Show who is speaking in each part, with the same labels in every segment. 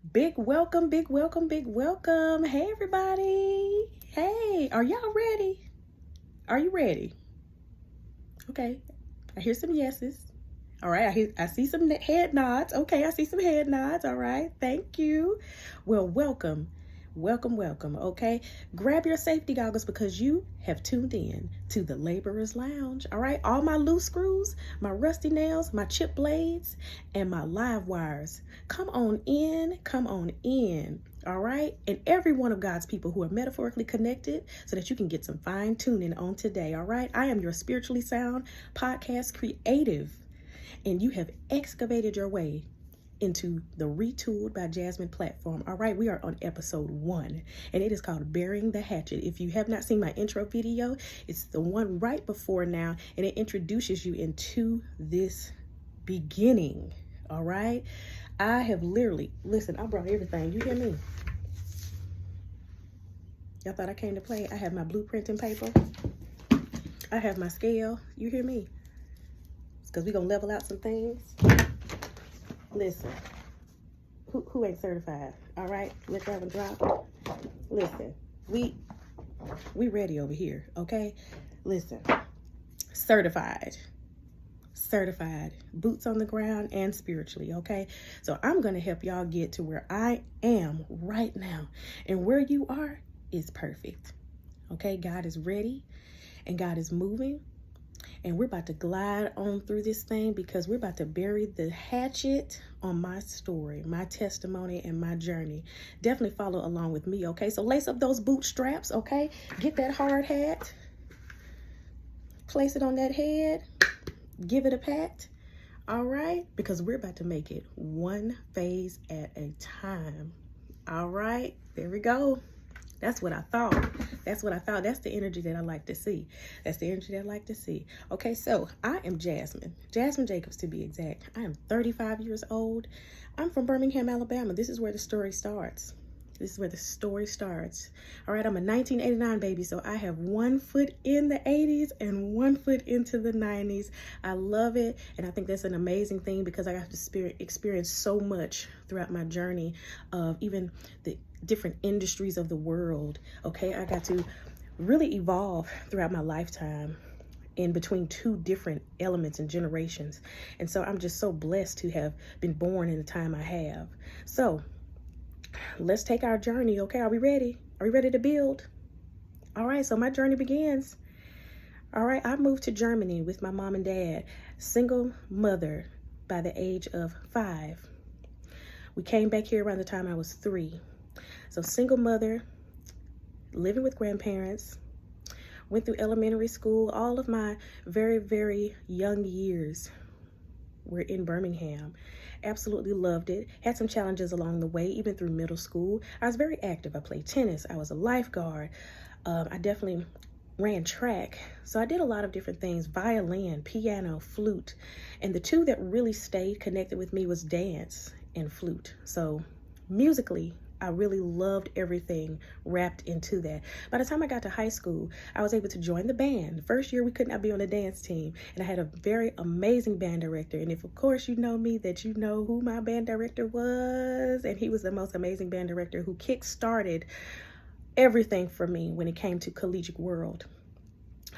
Speaker 1: Big welcome, big welcome, big welcome. Hey, everybody. Hey, are y'all ready? Are you ready? Okay, I hear some yeses. All right, I see some head nods. Okay, I see some head nods. All right, thank you. Well, welcome. Welcome, welcome. Okay, grab your safety goggles because you have tuned in to the Laborer's Lounge. All right, all my loose screws, my rusty nails, my chip blades, and my live wires. Come on in, come on in. All right, and every one of God's people who are metaphorically connected so that you can get some fine tuning on today. All right, I am your spiritually sound podcast creative, and you have excavated your way into the Retooled by Jasmyn platform. All right, we are on episode 1, and it is called Burying the Hatchet. If you have not seen my intro video, it's the one right before now, and it introduces you into this beginning. All right, I have literally, listen, I brought everything. You hear me? Y'all thought I came to play? I have my blueprinting paper. I have my scale. You hear me? It's because we're going to level out some things. Listen, who ain't certified? All right, let that one drop. Listen, we ready over here, okay? Listen, certified, boots on the ground and spiritually, okay? So I'm gonna help y'all get to where I am right now, and where you are is perfect, okay? God is ready, and God is moving. And we're about to glide on through this thing because we're about to bury the hatchet on my story, my testimony, and my journey. Definitely follow along with me, okay? So lace up those bootstraps, okay? Get that hard hat. Place it on that head. Give it a pat, all right? Because we're about to make it one phase at a time, all right? There we go. That's what I thought. That's the energy that I like to see. Okay, so I am Jasmyn Jacobs to be exact. I am 35 years old. I'm from Birmingham, Alabama. This is where the story starts. All right, I'm a 1989 baby, so I have one foot in the 80s and one foot into the 90s. I love it, and I think that's an amazing thing because I got to experience so much throughout my journey of even the different industries of the world. Okay, I got to really evolve throughout my lifetime in between two different elements and generations. And so I'm just so blessed to have been born in the time I have. So let's take our journey, okay? Are we ready? Are we ready to build? All right, so my journey begins. All right, I moved to Germany with my mom and dad, single mother by the age of 5. We came back here around the time I was 3. So single mother, living with grandparents, went through elementary school. All of my very, very young years were in Birmingham. Absolutely loved it. Had some challenges along the way, even through middle school. I was very active. I played tennis. I was a lifeguard. I definitely ran track. So I did a lot of different things: violin, piano, flute. And the two that really stayed connected with me was dance and flute. So musically, I really loved everything wrapped into that. By the time I got to high school, I was able to join the band. The first year we could not be on the dance team, and I had a very amazing band director. And if of course you know me, that you know who my band director was, and he was the most amazing band director who kick-started everything for me when it came to collegiate world.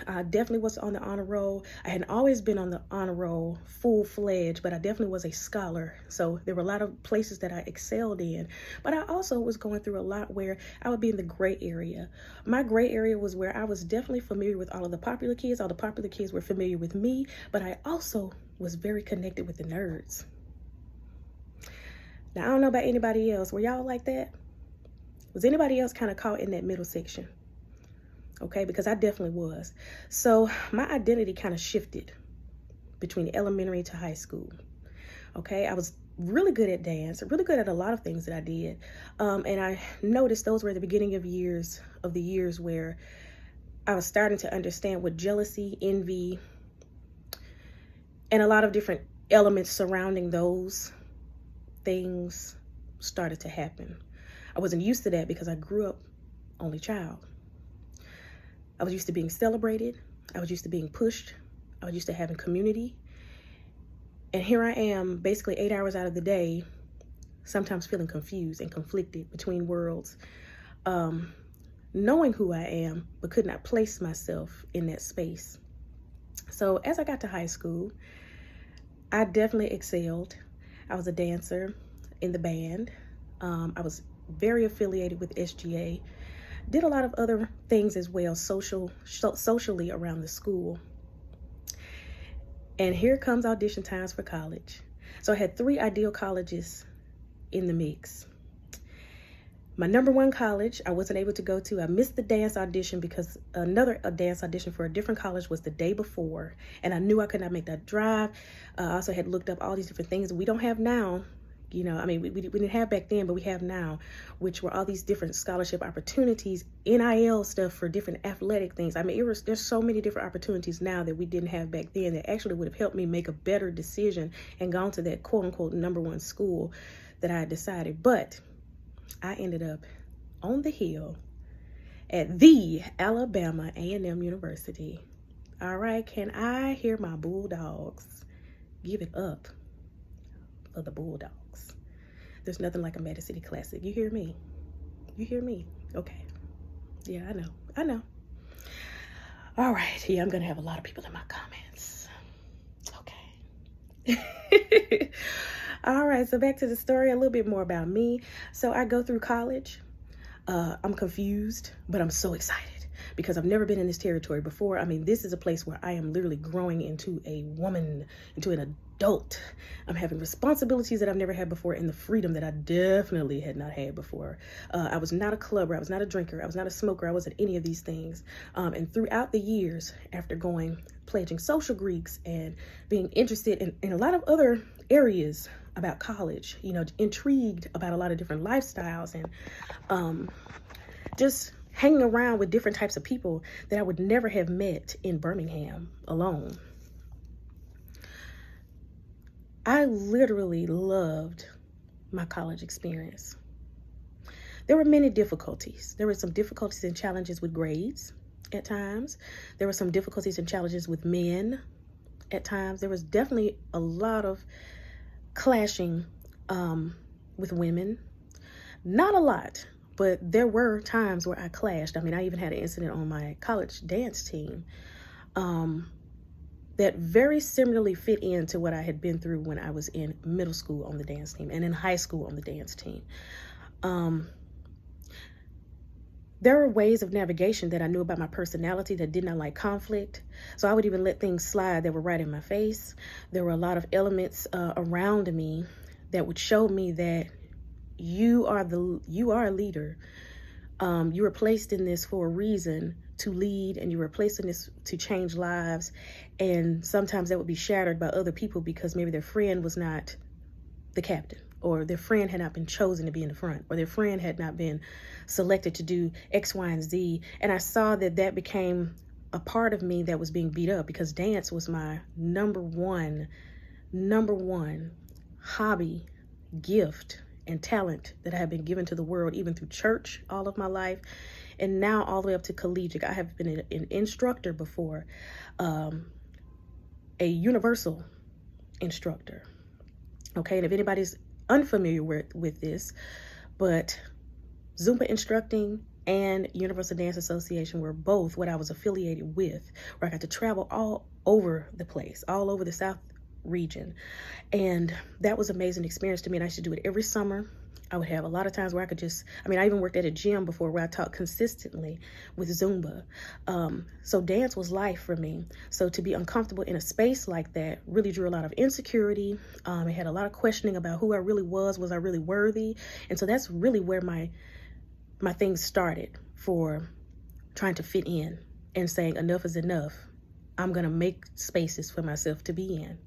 Speaker 1: I definitely was on the honor roll. I hadn't always been on the honor roll full-fledged, but I definitely was a scholar. So there were a lot of places that I excelled in. But I also was going through a lot where I would be in the gray area. My gray area was where I was definitely familiar with all of the popular kids. All the popular kids were familiar with me, but I also was very connected with the nerds. Now, I don't know about anybody else. Were y'all like that? Was anybody else kind of caught in that middle section? Okay, because I definitely was. So my identity kind of shifted between elementary to high school. Okay, I was really good at dance, really good at a lot of things that I did. And I noticed those were the beginning of the years where I was starting to understand what jealousy, envy, and a lot of different elements surrounding those things started to happen. I wasn't used to that because I grew up only child. I was used to being celebrated. I was used to being pushed. I was used to having community. And here I am, basically 8 hours out of the day, sometimes feeling confused and conflicted between worlds, knowing who I am, but could not place myself in that space. So as I got to high school, I definitely excelled. I was a dancer in the band. I was very affiliated with SGA. Did a lot of other things as well, socially around the school. And here comes audition times for college. So I had 3 ideal colleges in the mix. My number 1 college I wasn't able to go to. I missed the dance audition because a dance audition for a different college was the day before, and I knew I could not make that drive. I also had looked up all these different things we don't have now. You know, I mean, we didn't have back then, but we have now, which were all these different scholarship opportunities, NIL stuff for different athletic things. I mean, there's so many different opportunities now that we didn't have back then that actually would have helped me make a better decision and gone to that quote unquote number 1 school that I had decided. But I ended up on the hill at the Alabama A&M University. All right, can I hear my Bulldogs give it up for the Bulldogs? There's nothing like a Meta City Classic. You hear me? You hear me? Okay. Yeah, I know. All right. Yeah, I'm going to have a lot of people in my comments. Okay. All right. So back to the story, a little bit more about me. So I go through college. I'm confused, but I'm so excited because I've never been in this territory before. I mean, this is a place where I am literally growing into a woman, into an adult. I'm having responsibilities that I've never had before and the freedom that I definitely had not had before. I was not a clubber. I was not a drinker. I was not a smoker. I wasn't any of these things. And throughout the years, after pledging social Greeks and being interested in a lot of other areas about college, you know, intrigued about a lot of different lifestyles and just hanging around with different types of people that I would never have met in Birmingham alone. I literally loved my college experience. There were many difficulties. There were some difficulties and challenges with grades at times. There were some difficulties and challenges with men at times. There was definitely a lot of clashing with women. Not a lot, but there were times where I clashed. I mean, I even had an incident on my college dance team that very similarly fit into what I had been through when I was in middle school on the dance team and in high school on the dance team. There were ways of navigation that I knew about my personality that did not like conflict. So I would even let things slide that were right in my face. There were a lot of elements around me that would show me that you are a leader. You were placed in this for a reason, to lead, and you were placed in this to change lives. And sometimes that would be shattered by other people because maybe their friend was not the captain, or their friend had not been chosen to be in the front, or their friend had not been selected to do X, Y, and Z. And I saw that became a part of me that was being beat up because dance was my number one hobby, gift, and talent that I have been given to the world, even through church all of my life, and now all the way up to collegiate. I have been an instructor before, a universal instructor. Okay, and if anybody's unfamiliar with this, but Zumba instructing and Universal Dance Association were both what I was affiliated with, where I got to travel all over the place, all over the South region. And that was an amazing experience to me. And I used to do it every summer. I would have a lot of times where I even worked at a gym before where I taught consistently with Zumba. So dance was life for me. So to be uncomfortable in a space like that really drew a lot of insecurity. I had a lot of questioning about who I really was I really worthy? And so that's really where my things started for trying to fit in and saying enough is enough. I'm going to make spaces for myself to be in.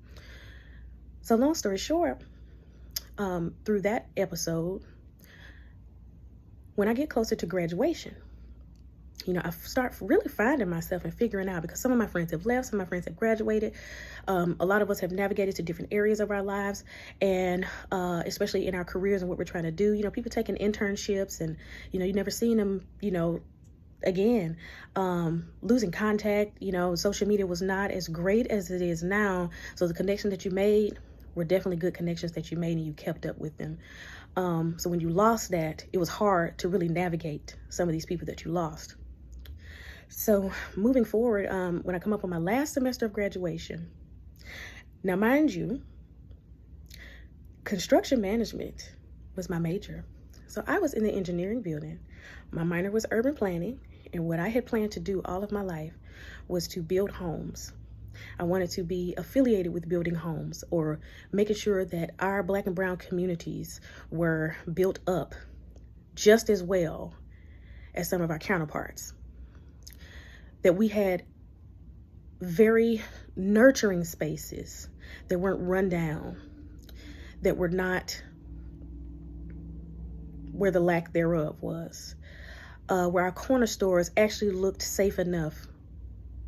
Speaker 1: So long story short, through that episode, when I get closer to graduation, I start really finding myself and figuring out, because some of my friends have left, some of my friends have graduated. A lot of us have navigated to different areas of our lives, and especially in our careers and what we're trying to do. People taking internships, and you never seen them, again, losing contact. Social media was not as great as it is now. So the connection that you made were definitely good connections that you made, and you kept up with them. So when you lost that, it was hard to really navigate some of these people that you lost. So moving forward, when I come up on my last semester of graduation, now mind you, construction management was my major. So I was in the engineering building. My minor was urban planning, and what I had planned to do all of my life was to build homes. I wanted to be affiliated with building homes, or making sure that our Black and brown communities were built up just as well as some of our counterparts. That we had very nurturing spaces that weren't run down, that were not where the lack thereof was, where our corner stores actually looked safe enough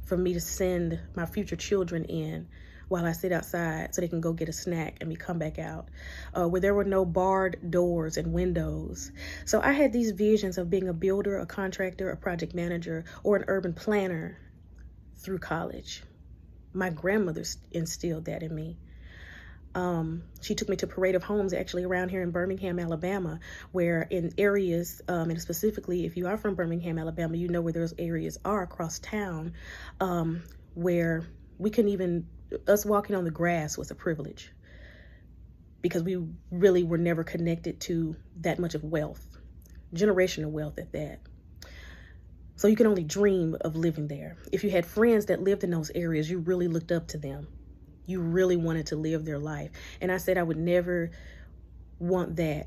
Speaker 1: for me to send my future children in while I sit outside so they can go get a snack and we come back out, where there were no barred doors and windows. So I had these visions of being a builder, a contractor, a project manager, or an urban planner through college. My grandmother instilled that in me. She took me to Parade of Homes, actually around here in Birmingham, Alabama, where in areas, and specifically if you are from Birmingham, Alabama, you know where those areas are across town, where we couldn't even, us walking on the grass was a privilege because we really were never connected to that much of wealth, generational wealth at that. So you can only dream of living there. If you had friends that lived in those areas, you really looked up to them. You really wanted to live their life. And I said I would never want that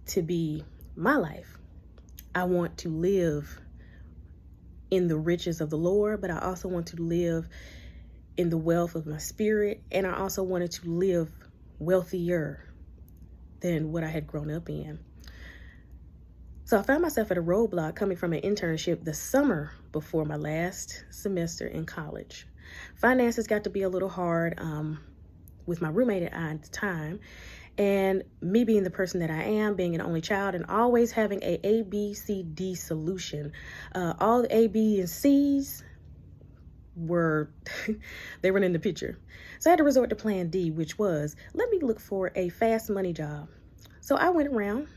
Speaker 1: to be my life. I want to live in the riches of the Lord, but I also want to live in the wealth of my spirit. And I also wanted to live wealthier than what I had grown up in. So I found myself at a roadblock coming from an internship the summer before my last semester in college. Finances got to be a little hard with my roommate at the time. And me being the person that I am, being an only child and always having a B, C, D solution. All the A, B, and C's were, they weren't in the picture. So I had to resort to plan D, which was, let me look for a fast money job. So I went around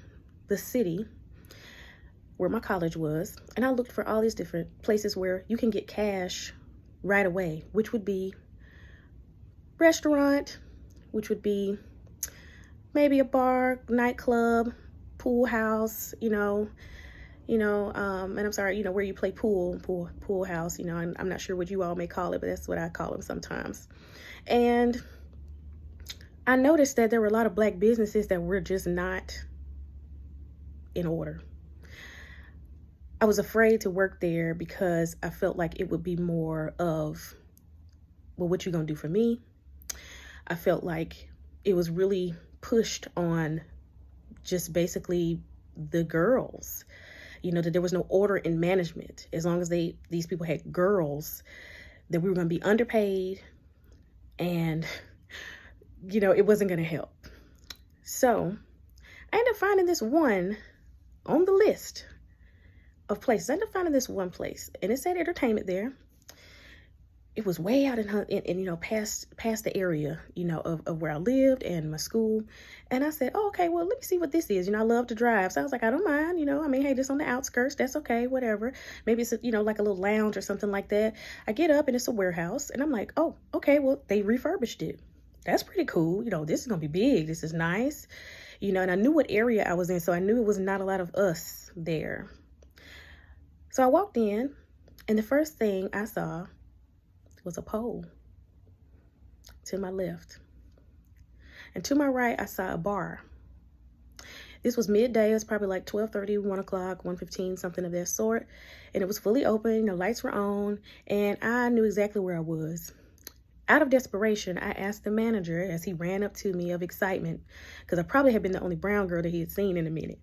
Speaker 1: the city where my college was, and I looked for all these different places where you can get cash right away, which would be restaurant, which would be maybe a bar, nightclub, pool house, and I'm sorry, where you play pool house, I'm not sure what you all may call it, but that's what I call them sometimes. And I noticed that there were a lot of Black businesses that were just not in order. I was afraid to work there because I felt like it would be more of, well, what you gonna do for me? I felt like it was really pushed on just basically the girls, that there was no order in management. As long as these people had girls, that we were gonna be underpaid and, it wasn't gonna help. So I ended up finding this one on the list of places. I ended up finding this one place, and it said entertainment there. It was way out in past the area, of where I lived and my school. And I said, oh, okay, well, let me see what this is. I love to drive. So I was like, I don't mind, hey, this on the outskirts, that's okay, whatever. Maybe it's, like a little lounge or something like that. I get up and it's a warehouse, and I'm like, oh, okay, well, they refurbished it. That's pretty cool. This is going to be big. This is nice. And I knew what area I was in, so I knew it was not a lot of us there. So I walked in, and the first thing I saw was a pole to my left. And to my right, I saw a bar. This was midday. It was probably like 12:30, 1 o'clock, 1:15, something of that sort. And it was fully open. The lights were on, and I knew exactly where I was. Out of desperation, I asked the manager as he ran up to me of excitement, because I probably had been the only brown girl that he had seen in a minute.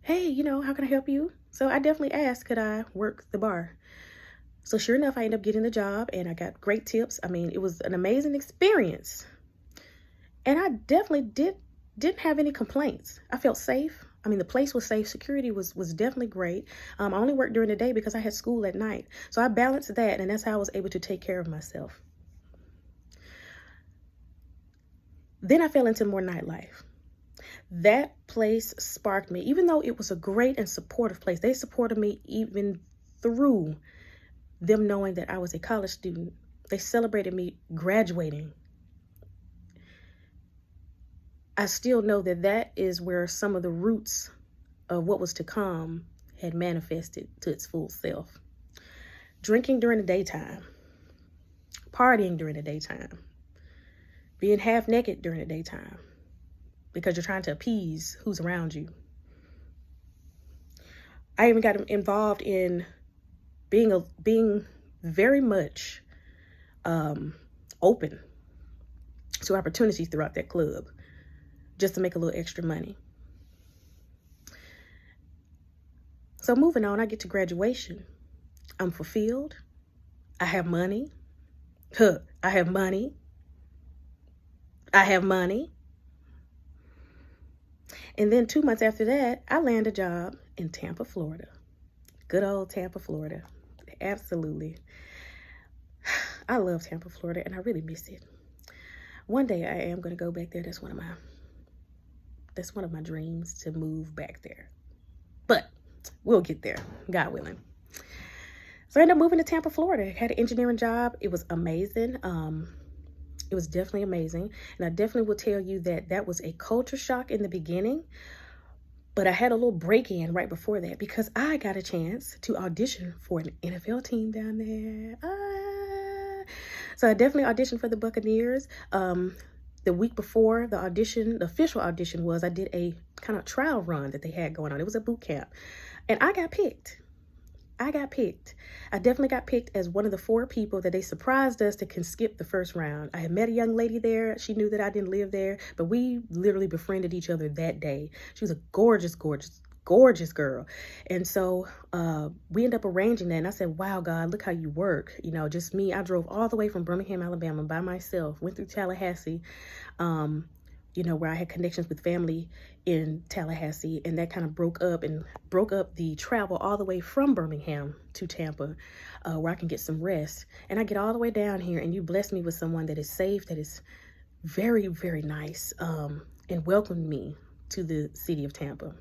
Speaker 1: Hey, how can I help you? So I definitely asked, could I work the bar? So sure enough, I ended up getting the job, and I got great tips. I mean, it was an amazing experience. And I definitely didn't have any complaints. I felt safe. I mean, the place was safe. Security was definitely great. I only worked during the day because I had school at night. So I balanced that, and that's how I was able to take care of myself. Then I fell into more nightlife. That place sparked me. Even though it was a great and supportive place, they supported me even through them knowing that I was a college student. They celebrated me graduating. I still know that that is where some of the roots of what was to come had manifested to its full self. Drinking during the daytime, partying during the daytime, being half naked during the daytime because you're trying to appease who's around you. I even got involved in being very much open to opportunities throughout that club just to make a little extra money. So moving on, I get to graduation. I'm fulfilled. I have money. I have money. I have money. And then 2 months after that, I land a job in Tampa, Florida. Good old Tampa, Florida. Absolutely. I love Tampa, Florida, and I really miss it. One day I am going to go back there. That's one of my dreams, to move back there. But we'll get there, God willing. So I ended up moving to Tampa, Florida. Had an engineering job. It was amazing. It was definitely amazing. And I definitely will tell you that that was a culture shock in the beginning. But I had a little break-in right before that because I got a chance to audition for an NFL team down there. So I definitely auditioned for the Buccaneers. The week before the official audition was, I did a kind of trial run that they had going on. It was a boot camp. And I got picked. I definitely got picked as one of the 4 people that they surprised us that can skip the first round. I had met a young lady there. She knew that I didn't live there, but we literally befriended each other that day. She was a gorgeous, gorgeous, gorgeous girl. And so we ended up arranging that. And I said, wow, God, look how you work. You know, just me. I drove all the way from Birmingham, Alabama by myself, went through Tallahassee, where I had connections with family in Tallahassee, and that kind of broke up the travel all the way from Birmingham to Tampa, where I can get some rest. And I get all the way down here, and you bless me with someone that is safe, that is very, very nice, and welcomed me to the city of Tampa.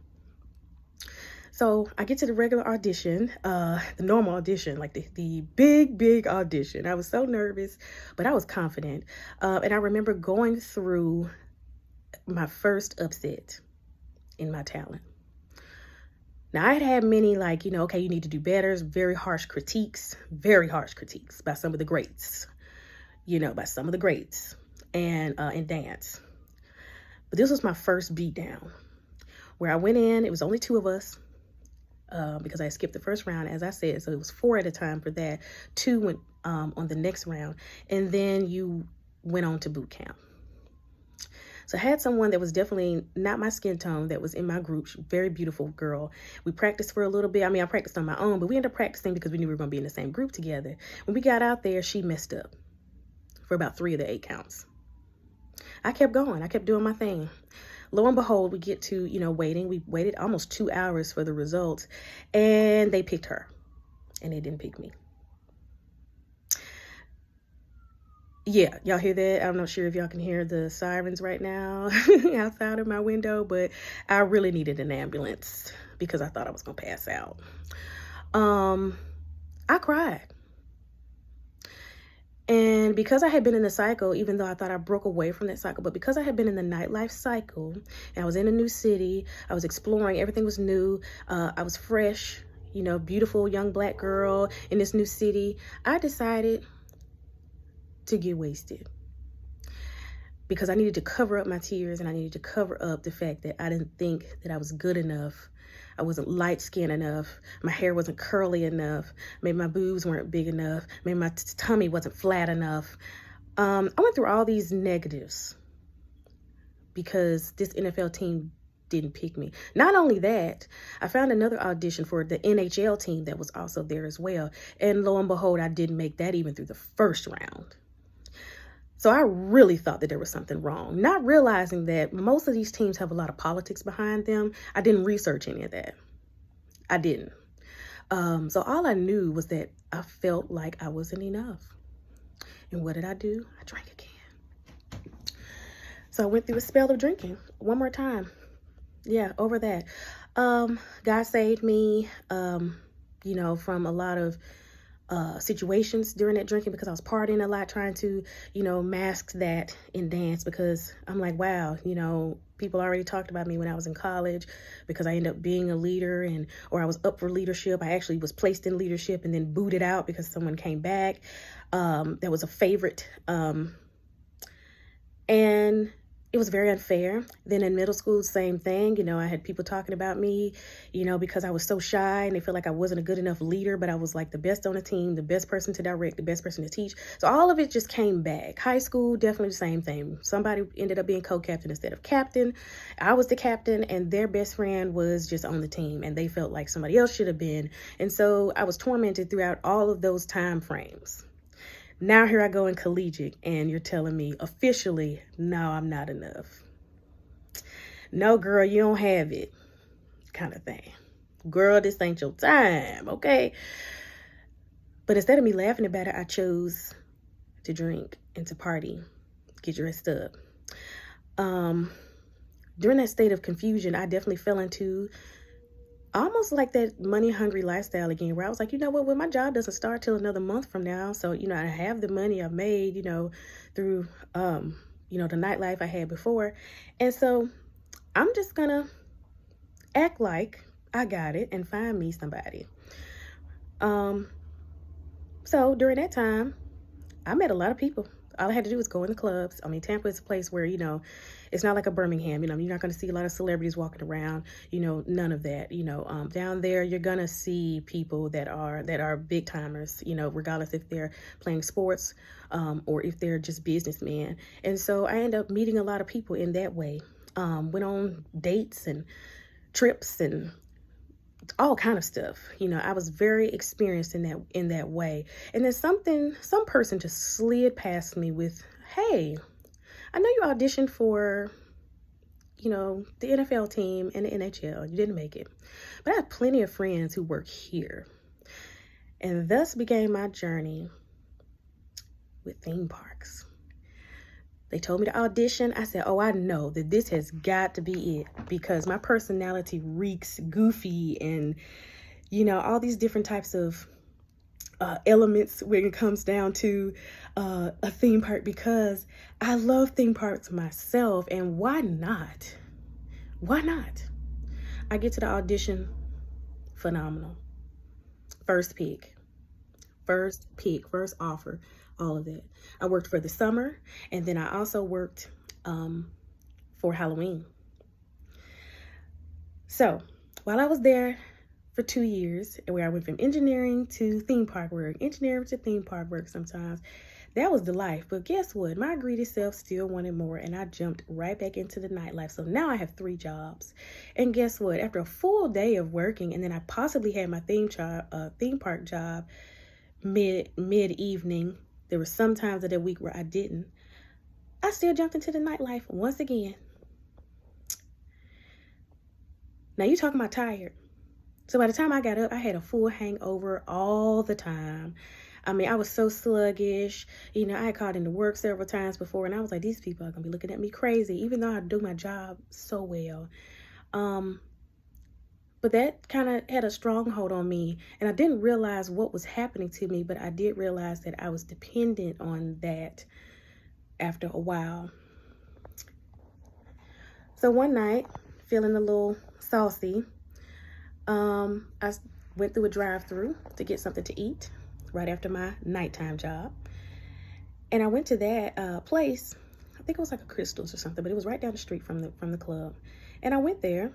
Speaker 1: So I get to the regular audition, the normal audition, like the big audition. I was so nervous, but I was confident. And I remember going through my first upset in my talent. Now I had many, okay, you need to do better. Very harsh critiques by some of the greats, and in dance. But this was my first beat down where I went in. It was only 2 of us because I skipped the first round, as I said. So it was 4 at a time for that. 2 went on the next round, and then you went on to boot camp. So I had someone that was definitely not my skin tone that was in my group. Very beautiful girl. We practiced for a little bit. I practiced on my own, but we ended up practicing because we knew we were going to be in the same group together. When we got out there, she messed up for about 3 of the 8 counts. I kept going. I kept doing my thing. Lo and behold, we get to, waiting. We waited almost 2 hours for the results, and they picked her, and they didn't pick me. Yeah, y'all hear that? I'm not sure if y'all can hear the sirens right now outside of my window, but I really needed an ambulance because I thought I was going to pass out. I cried. And because I had been in the cycle, even though I thought I broke away from that cycle, but because I had been in the nightlife cycle and I was in a new city, I was exploring, everything was new. I was fresh, beautiful young Black girl in this new city. I decided to get wasted because I needed to cover up my tears, and I needed to cover up the fact that I didn't think that I was good enough. I wasn't light-skinned enough. My hair wasn't curly enough. Maybe my boobs weren't big enough. Maybe my tummy wasn't flat enough. I went through all these negatives because this NFL team didn't pick me. Not only that, I found another audition for the NHL team that was also there as well. And lo and behold, I didn't make that even through the first round. So I really thought that there was something wrong, not realizing that most of these teams have a lot of politics behind them. I didn't research any of that. I didn't. So all I knew was that I felt like I wasn't enough. And what did I do? I drank again. So I went through a spell of drinking one more time. yeah, over that. God saved me, from a lot of situations during that drinking, because I was partying a lot, trying to, mask that in dance, because I'm like, wow, people already talked about me when I was in college, because I ended up being a leader, or I was up for leadership. I actually was placed in leadership and then booted out because someone came back. That was a favorite. And it was very unfair. Then in middle school, same thing. I had people talking about me, because I was so shy, and they felt like I wasn't a good enough leader, but I was like the best on the team, the best person to direct, the best person to teach. So all of it just came back. High school, definitely the same thing. Somebody ended up being co-captain instead of captain. I was the captain, and their best friend was just on the team, and they felt like somebody else should have been. And so I was tormented throughout all of those time frames. Now here I go in collegiate, and you're telling me officially, no, I'm not enough. No, girl, you don't have it, kind of thing. Girl, this ain't your time, okay? But instead of me laughing about it, I chose to drink and to party, get dressed up. During that state of confusion, I definitely fell into almost like that money hungry lifestyle again, where I was like, you know what, well, my job doesn't start till another month from now. So, I have the money I've made, through, the nightlife I had before. And so I'm just gonna act like I got it and find me somebody. So during that time, I met a lot of people. All I had to do was go in the clubs. I mean, Tampa is a place where, it's not like a Birmingham. You're not going to see a lot of celebrities walking around, none of that. Down there, you're going to see people that are big timers, regardless if they're playing sports or if they're just businessmen. And so I ended up meeting a lot of people in that way. Went on dates and trips and all kind of stuff. I was very experienced in that way. And then some person just slid past me with, hey, I know you auditioned for, the NFL team and the NHL. You didn't make it. But I have plenty of friends who work here. And thus began my journey with theme parks. They told me to audition. I said, oh, I know that this has got to be it, because my personality reeks goofy and, all these different types of elements when it comes down to a theme park, because I love theme parks myself. And why not? Why not? I get to the audition, phenomenal. First offer, all of that. I worked for the summer, and then I also worked for Halloween. So while I was there for 2 years, where I went from engineering to theme park work, sometimes, that was the life. But guess what? My greedy self still wanted more, and I jumped right back into the nightlife. So now I have 3 jobs. And guess what? After a full day of working, and then I possibly had my theme park job mid-evening. There were some times of the week where I didn't. I still jumped into the nightlife once again. Now you talking about tired. So by the time I got up, I had a full hangover all the time. I mean, I was so sluggish. I had called into work several times before, and I was like, these people are going to be looking at me crazy, even though I do my job so well. But that kind of had a stronghold on me, and I didn't realize what was happening to me, but I did realize that I was dependent on that after a while. So one night, feeling a little saucy, I went through a drive-through to get something to eat right after my nighttime job. And I went to that place. I think it was like a Crystal's or something, but it was right down the street from the club. And I went there,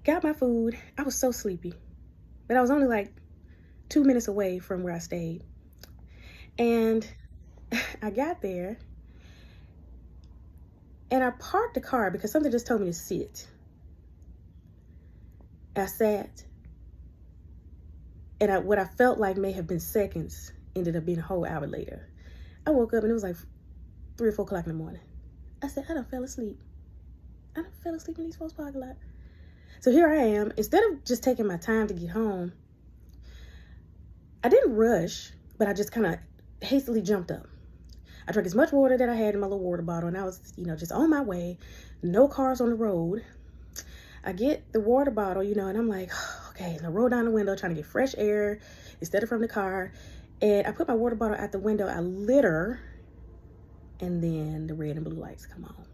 Speaker 1: got my food. I was so sleepy, but I was only like 2 minutes away from where I stayed. And I got there, and I parked the car because something just told me to sit. I sat, and what I felt like may have been seconds ended up being a whole hour later. I woke up, and it was like 3 or 4 o'clock in the morning. I said, I done fell asleep. I done fell asleep in these folks' parking lot. So here I am. Instead of just taking my time to get home, I didn't rush, but I just kind of hastily jumped up. I drank as much water that I had in my little water bottle, and I was, just on my way. No cars on the road. I get the water bottle, and I'm like, okay, and I roll down the window trying to get fresh air instead of from the car. And I put my water bottle out the window. I litter, and then the red and blue lights come on.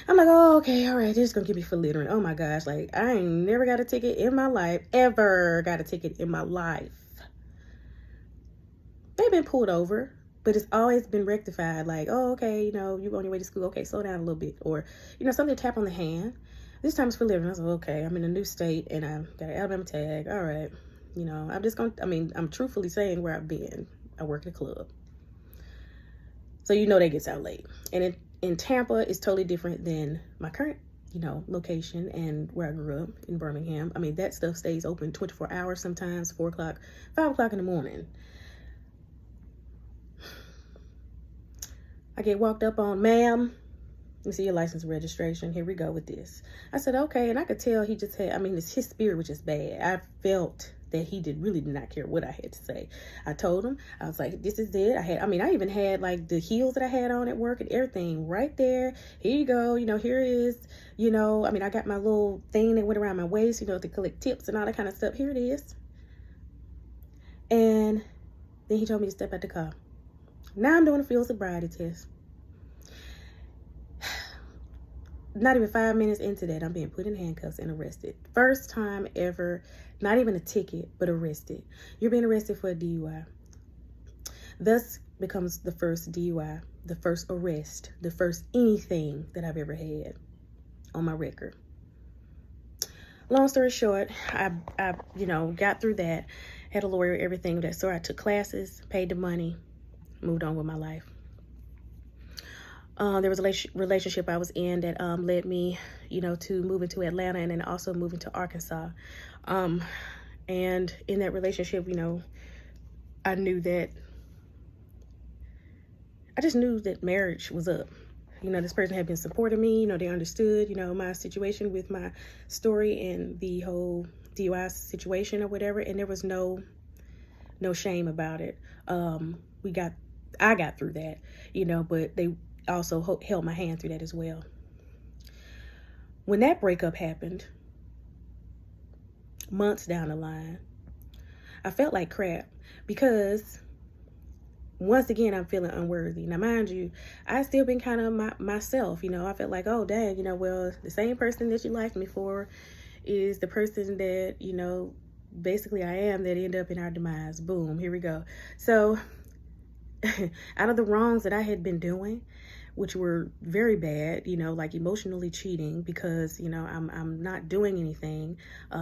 Speaker 1: I'm like, oh, okay, all right, they're just gonna get me for littering. Oh my gosh, like, I ain't never got a ticket in my life, ever got a ticket in my life. They've been pulled over, but it's always been rectified. Like, oh, okay, you're on your way to school. Okay, slow down a little bit. Or, something tap on the hand. This time it's for littering. I was like, okay, I'm in a new state and I got an Alabama tag. All right. I'm truthfully saying where I've been. I work at a club. So that gets out late. And in Tampa, it's totally different than my current, location and where I grew up in Birmingham. I mean, that stuff stays open 24 hours sometimes, 4 o'clock, 5 o'clock in the morning. I get walked up on, ma'am, let me see your license and registration. Here we go with this. I said, okay. And I could tell he just had, it's his spirit was just bad. I felt that he really did not care what I had to say. I told him, I was like, this is it. I even had like the heels that I had on at work and everything right there. Here you go. Here it is. I got my little thing that went around my waist, to collect tips and all that kind of stuff. Here it is. And then he told me to step out the car. Now I'm doing a field sobriety test. Not even 5 minutes into that, I'm being put in handcuffs and arrested. First time ever, not even a ticket, but arrested. You're being arrested for a DUI. Thus becomes the first DUI, the first arrest, the first anything that I've ever had on my record. Long story short, I got through that, had a lawyer, everything. So I took classes, paid the money, moved on with my life. There was a relationship I was in that led me, to moving to Atlanta and then also moving to Arkansas. And in that relationship, I just knew that marriage was up. This person had been supporting me. They understood, my situation with my story and the whole DUI situation or whatever. And there was no shame about it. I got through that, but they also held my hand through that as well. When that breakup happened, months down the line, I felt like crap because once again, I'm feeling unworthy. Now, mind you, I still been kind of myself, I felt like, oh, dang, well, the same person that you liked me for is the person that, basically I am that ended up in our demise. Boom, here we go. So out of the wrongs that I had been doing, which were very bad, like emotionally cheating because, I'm not doing anything,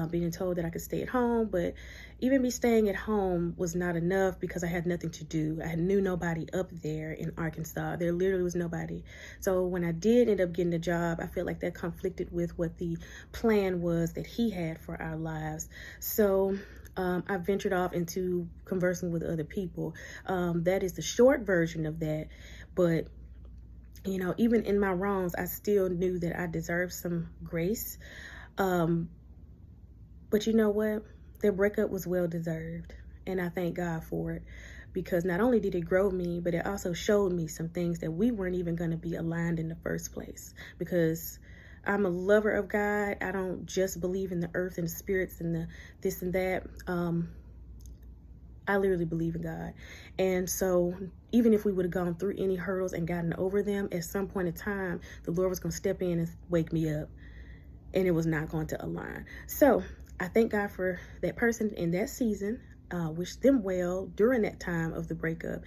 Speaker 1: being told that I could stay at home, but even me staying at home was not enough because I had nothing to do. I knew nobody up there in Arkansas. There literally was nobody. So when I did end up getting a job, I felt like that conflicted with what the plan was that he had for our lives. So I ventured off into conversing with other people. That is the short version of that. But even in my wrongs, I still knew that I deserved some grace. But you know what? Their breakup was well deserved. And I thank God for it. Because not only did it grow me, but it also showed me some things that we weren't even going to be aligned in the first place. Because I'm a lover of God. I don't just believe in the earth and the spirits and the this and that. I literally believe in God. And so even if we would have gone through any hurdles and gotten over them, at some point in time, the Lord was going to step in and wake me up. And it was not going to align. So I thank God for that person in that season. Wish them well during that time of the breakup.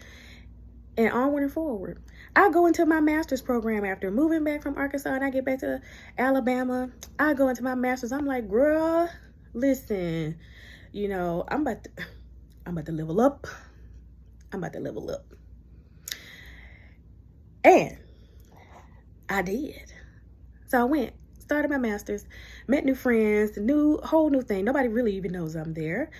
Speaker 1: And onward and forward. I go into my master's program after moving back from Arkansas and I get back to Alabama. I go into my master's. I'm like, girl, listen, I'm about to level up. I'm about to level up. And I did. So I went, started my master's, met new friends, whole new thing. Nobody really even knows I'm there.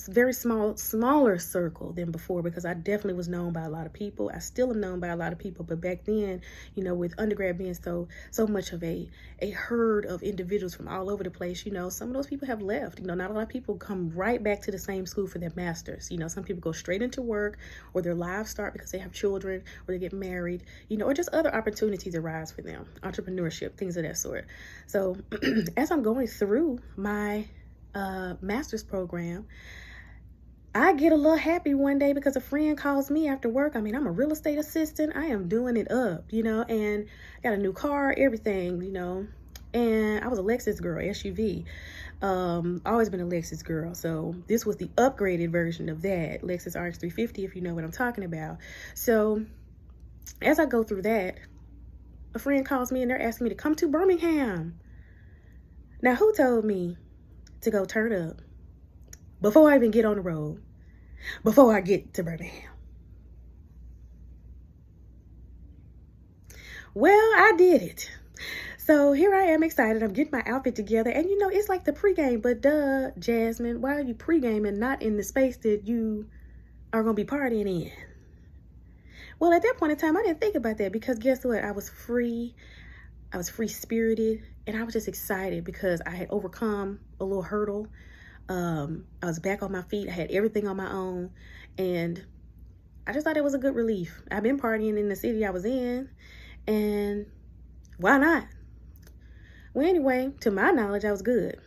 Speaker 1: very smaller circle than before, because I definitely was known by a lot of people. I still am known by a lot of people, but back then, you know, with undergrad being so much of a herd of individuals from all over the place, you know, some of those people have left. You know, not a lot of people come right back to the same school for their masters. You know, some people go straight into work, or their lives start because they have children, or they get married, you know, or just other opportunities arise for them, entrepreneurship, things of that sort. So as I'm going through my master's program, I get a little happy one day because a friend calls me after work. I mean, I'm a real estate assistant. I am doing it up, you know, and got a new car, everything, you know, and I was a Lexus girl, SUV. Always been a Lexus girl. So this was the upgraded version of that, Lexus RX 350, if you know what I'm talking about. So as I go through that, a friend calls me and they're asking me to come to Birmingham. Now, who told me to go turn up before I even get on the road, before I get to Birmingham? Well, I did it. So here I am, excited. I'm getting my outfit together. And you know, it's like the pregame, but duh, Jasmyn, why are you pregaming not in the space that you are going to be partying in? Well, at that point in time, I didn't think about that, because guess what? I was free. I was free-spirited, and I was just excited because I had overcome a little hurdle. I was back on my feet. I had everything on my own, and I just thought it was a good relief. I've been partying in the city I was in, and why not? Well, anyway, to my knowledge, I was good.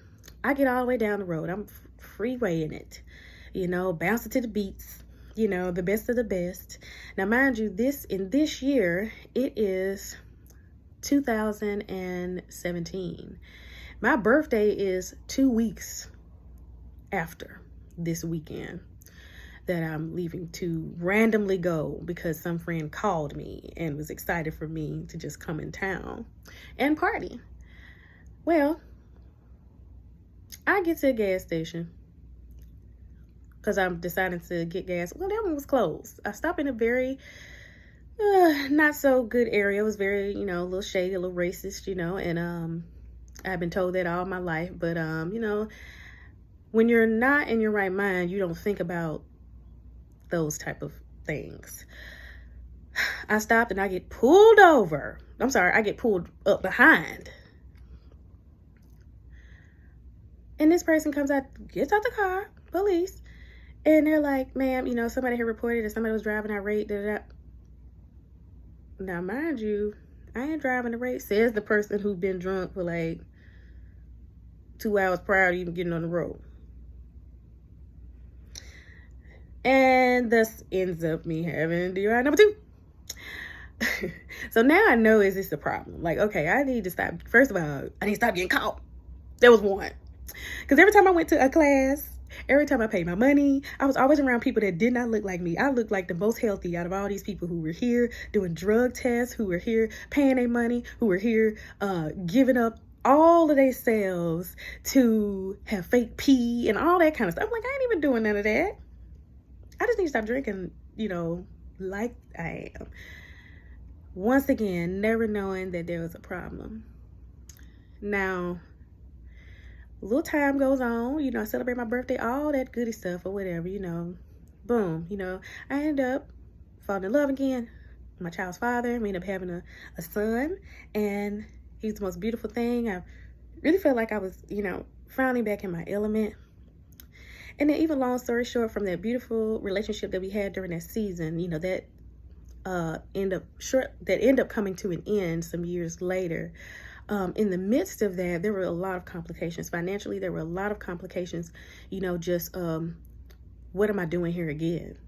Speaker 1: I get all the way down the road. I'm freewaying it, you know, bouncing to the beats, you know, the best of the best. Now, mind you, in this year, it is 2017. My birthday is 2 weeks after this weekend that I'm leaving to randomly go, because some friend called me and was excited for me to just come in town and party. Well, I get to a gas station because I'm deciding to get gas. Well, that one was closed. I stopped in a very not so good area. It was very, you know, a little shady, a little racist, you know, and I've been told that all my life. But you know, when you're not in your right mind, you don't think about those type of things. I stopped and I get pulled over. I'm sorry, I get pulled up behind. And this person comes out, gets out the car, police, and they're like, ma'am, you know, somebody had reported that somebody was driving irate, da, da, da. Now, mind you, I ain't driving irate, says the person who's been drunk for like 2 hours prior to even getting on the road. And this ends up me having DUI number 2. So now I know, is this a problem? Like, okay, I need to stop. First of all, I need to stop getting caught. That was one. Because every time I went to a class, every time I paid my money, I was always around people that did not look like me. I looked like the most healthy out of all these people who were here doing drug tests, who were here paying their money, who were here giving up all of their selves to have fake pee and all that kind of stuff. I'm like, I ain't even doing none of that. I just need to stop drinking, you know, like I am. Once again, never knowing that there was a problem. Now, a little time goes on, you know, I celebrate my birthday, all that goody stuff or whatever, you know, boom, you know, I end up falling in love again. My child's father, we end up having a son, and he's the most beautiful thing. I really felt like I was, you know, finally back in my element. And then, even long story short, from that beautiful relationship that we had during that season, you know, that end up coming to an end some years later. In the midst of that, there were a lot of complications. Financially, there were a lot of complications, you know, just what am I doing here again?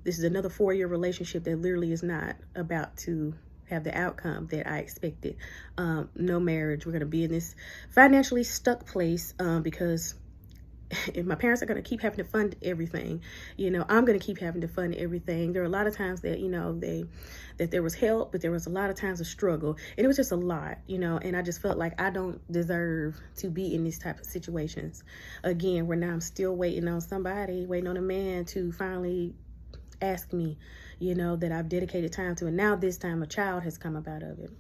Speaker 1: This is another 4-year relationship that literally is not about to have the outcome that I expected. No marriage. We're going to be in this financially stuck place because if my parents are going to keep having to fund everything, you know, I'm going to keep having to fund everything. There are a lot of times that, you know, that there was help, but there was a lot of times of struggle, and it was just a lot, you know, and I just felt like I don't deserve to be in these type of situations again, where now I'm still waiting on somebody, waiting on a man to finally ask me, you know, that I've dedicated time to, and now this time a child has come about of it.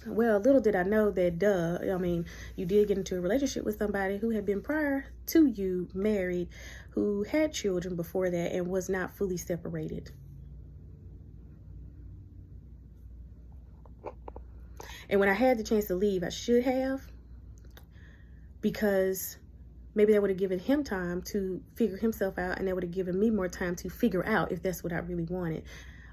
Speaker 1: Well, little did I know that, I mean, you did get into a relationship with somebody who had been prior to you married, who had children before that, and was not fully separated. And when I had the chance to leave, I should have, because maybe that would have given him time to figure himself out, and that would have given me more time to figure out if that's what I really wanted.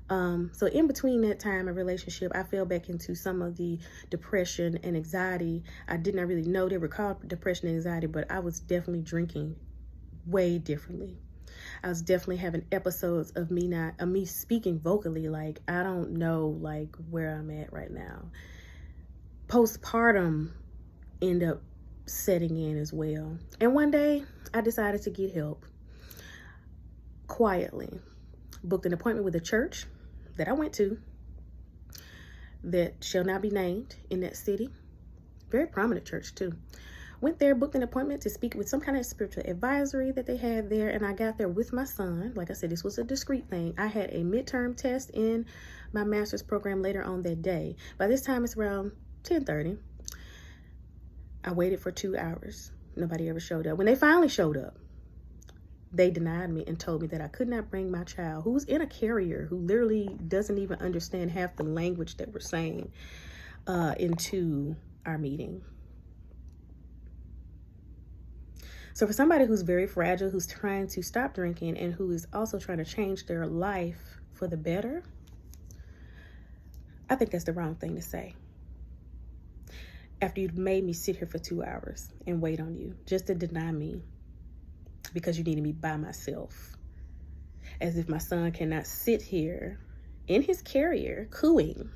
Speaker 1: So in between that time of relationship, I fell back into some of the depression and anxiety. I did not really know they were called depression and anxiety, but I was definitely drinking way differently. I was definitely having episodes of me speaking vocally, like, I don't know, like, where I'm at right now. Postpartum ended up setting in as well. And one day I decided to get help quietly. Booked an appointment with a church that I went to that shall not be named in that city. Very prominent church too. Went there, booked an appointment to speak with some kind of spiritual advisory that they had there, and I got there with my son. Like I said, this was a discreet thing. I had a midterm test in my master's program later on that day. By this time, it's around 10:30. I waited for 2 hours. Nobody ever showed up. When they finally showed up, they denied me and told me that I could not bring my child, who's in a carrier, who literally doesn't even understand half the language that we're saying, into our meeting. So for somebody who's very fragile, who's trying to stop drinking, and who is also trying to change their life for the better, I think that's the wrong thing to say. After you've made me sit here for 2 hours and wait on you, just to deny me because you needed me by myself. As if my son cannot sit here in his carrier, cooing,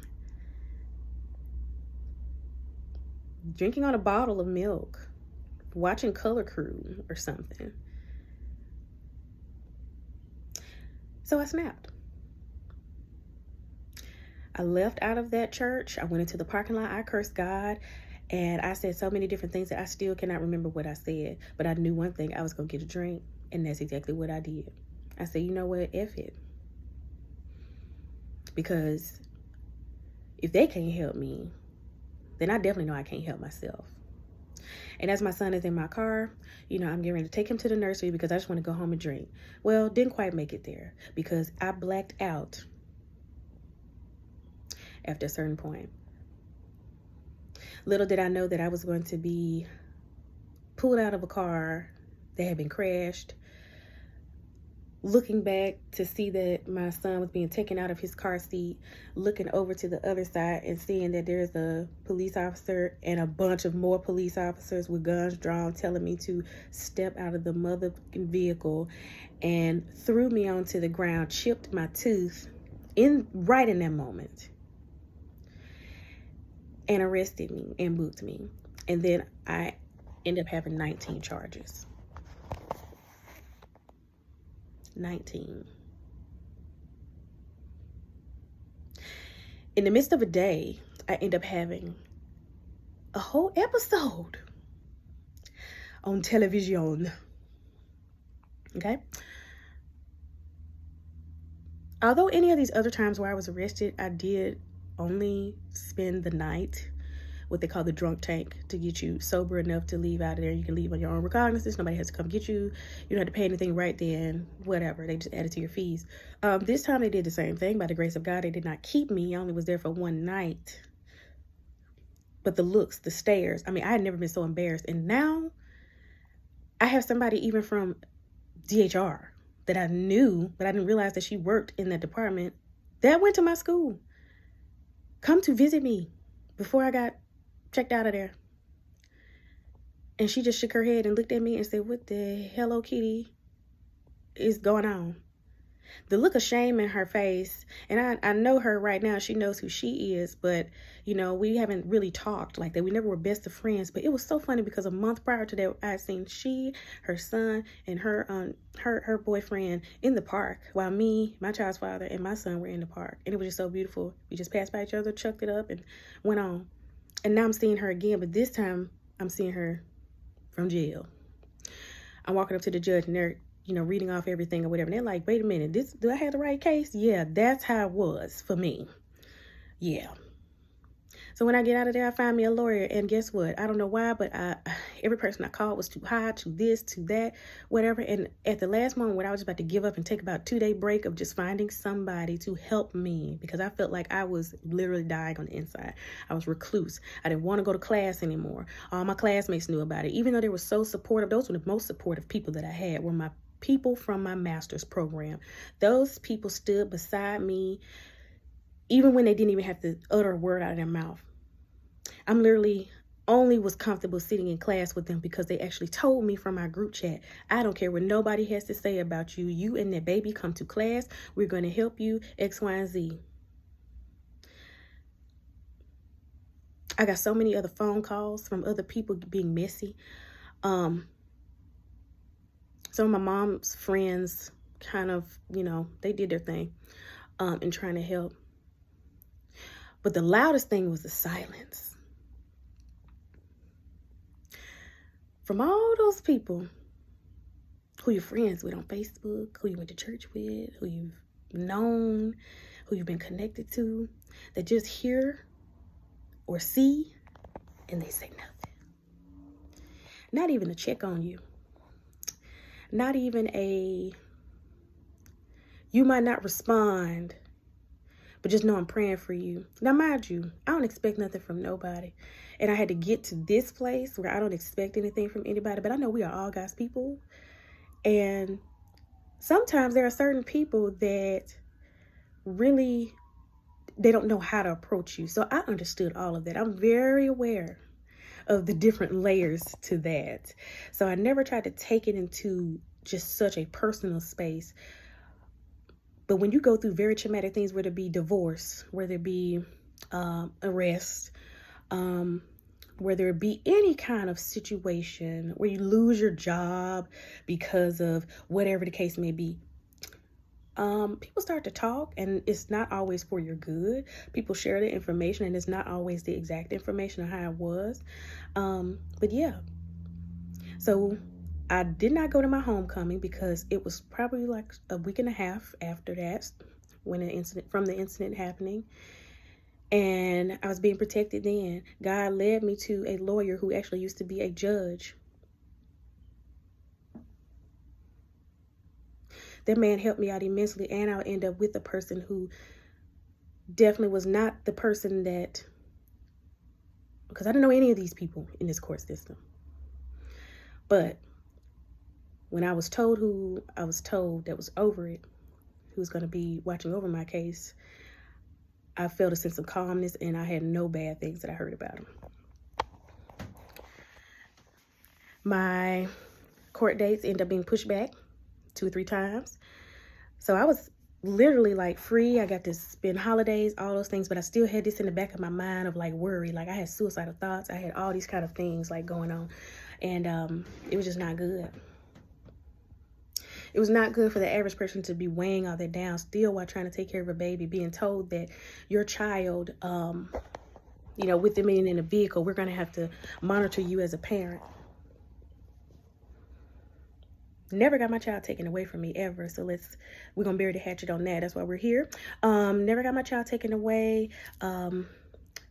Speaker 1: drinking on a bottle of milk, watching Color Crew or something. So I snapped. I left out of that church. I went into the parking lot. I cursed God. And I said so many different things that I still cannot remember what I said. But I knew one thing. I was going to get a drink. And that's exactly what I did. I said, you know what? F it. Because if they can't help me, then I definitely know I can't help myself. And as my son is in my car, I'm getting ready to take him to the nursery because I just want to go home and drink. Well, didn't quite make it there because I blacked out after a certain point. Little did I know that I was going to be pulled out of a car that had been crashed, looking back to see that my son was being taken out of his car seat, looking over to the other side and seeing that there's a police officer and a bunch of more police officers with guns drawn telling me to step out of the motherfucking vehicle, and threw me onto the ground, chipped my tooth right in that moment, and arrested me and booked me. And then I ended up having 19 charges. 19. In the midst of a day, I end up having a whole episode on television. Okay? Although any of these other times where I was arrested, I did only spend the night, what they call the drunk tank, to get you sober enough to leave out of there. You can leave on your own recognizance. Nobody has to come get you. You don't have to pay anything right then, whatever. They just added to your fees. This time they did the same thing. By the grace of God, they did not keep me. I only was there for one night. But the looks, the stares, I had never been so embarrassed. And now I have somebody even from DHR that I knew, but I didn't realize that she worked in that department, that went to my school, come to visit me before I got checked out of there. And she just shook her head and looked at me and said, what the Hello Kitty is going on? The look of shame in her face, and I know her right now, she knows who she is, but we haven't really talked like that. We never were best of friends, but it was so funny because a month prior to that, I had seen she, her son, and her boyfriend in the park while me, my child's father, and my son were in the park. And it was just so beautiful. We just passed by each other, chucked it up, and went on. And now I'm seeing her again, but this time I'm seeing her from jail. I'm walking up to the judge and they're reading off everything or whatever. And they're like, wait a minute, do I have the right case? Yeah, that's how it was for me. Yeah. So when I get out of there, I find me a lawyer. And guess what? I don't know why, but every person I called was too high, too this, too that, whatever. And at the last moment when I was about to give up and take about a 2-day break of just finding somebody to help me, because I felt like I was literally dying on the inside. I was recluse. I didn't want to go to class anymore. All my classmates knew about it. Even though they were so supportive, those were the most supportive people that I had, were my people from my master's program. Those people stood beside me even when they didn't even have to utter a word out of their mouth. I'm literally only was comfortable sitting in class with them because they actually told me from our group chat, I don't care what nobody has to say about you. You and that baby come to class. We're going to help you X, Y, and Z. I got so many other phone calls from other people being messy. Some of my mom's friends kind of, they did their thing in trying to help. But the loudest thing was the silence. From all those people who you're friends with on Facebook, who you went to church with, who you've known, who you've been connected to, that just hear or see and they say nothing. Not even a check on you. Not even you might not respond, but just know I'm praying for you. Now, mind you, I don't expect nothing from nobody. And I had to get to this place where I don't expect anything from anybody, but I know we are all God's people. And sometimes there are certain people that really, they don't know how to approach you. So I understood all of that. I'm very aware of the different layers to that. So I never tried to take it into just such a personal space. But when you go through very traumatic things, whether it be divorce, whether it be arrest, whether it be any kind of situation where you lose your job because of whatever the case may be, people start to talk, and it's not always for your good. People share the information, and it's not always the exact information of how it was. But yeah, so I did not go to my homecoming because it was probably like a week and a half after that when the incident happening. And I was being protected then. God led me to a lawyer who actually used to be a judge. That man helped me out immensely, and I'll end up with a person who definitely was not the person that, because I didn't know any of these people in this court system. But when I was told who I was told that was over it, who was going to be watching over my case, I felt a sense of calmness, and I had no bad things that I heard about him. My court dates ended up being pushed back 2 or 3 times. So I was literally like free. I got to spend holidays, all those things, but I still had this in the back of my mind of like worry. Like I had suicidal thoughts. I had all these kind of things like going on, and it was just not good. It was not good for the average person to be weighing all that down still while trying to take care of a baby, being told that your child, with them being in a vehicle, we're going to have to monitor you as a parent. Never got my child taken away from me ever. So we're going to bury the hatchet on that. That's why we're here. Never got my child taken away.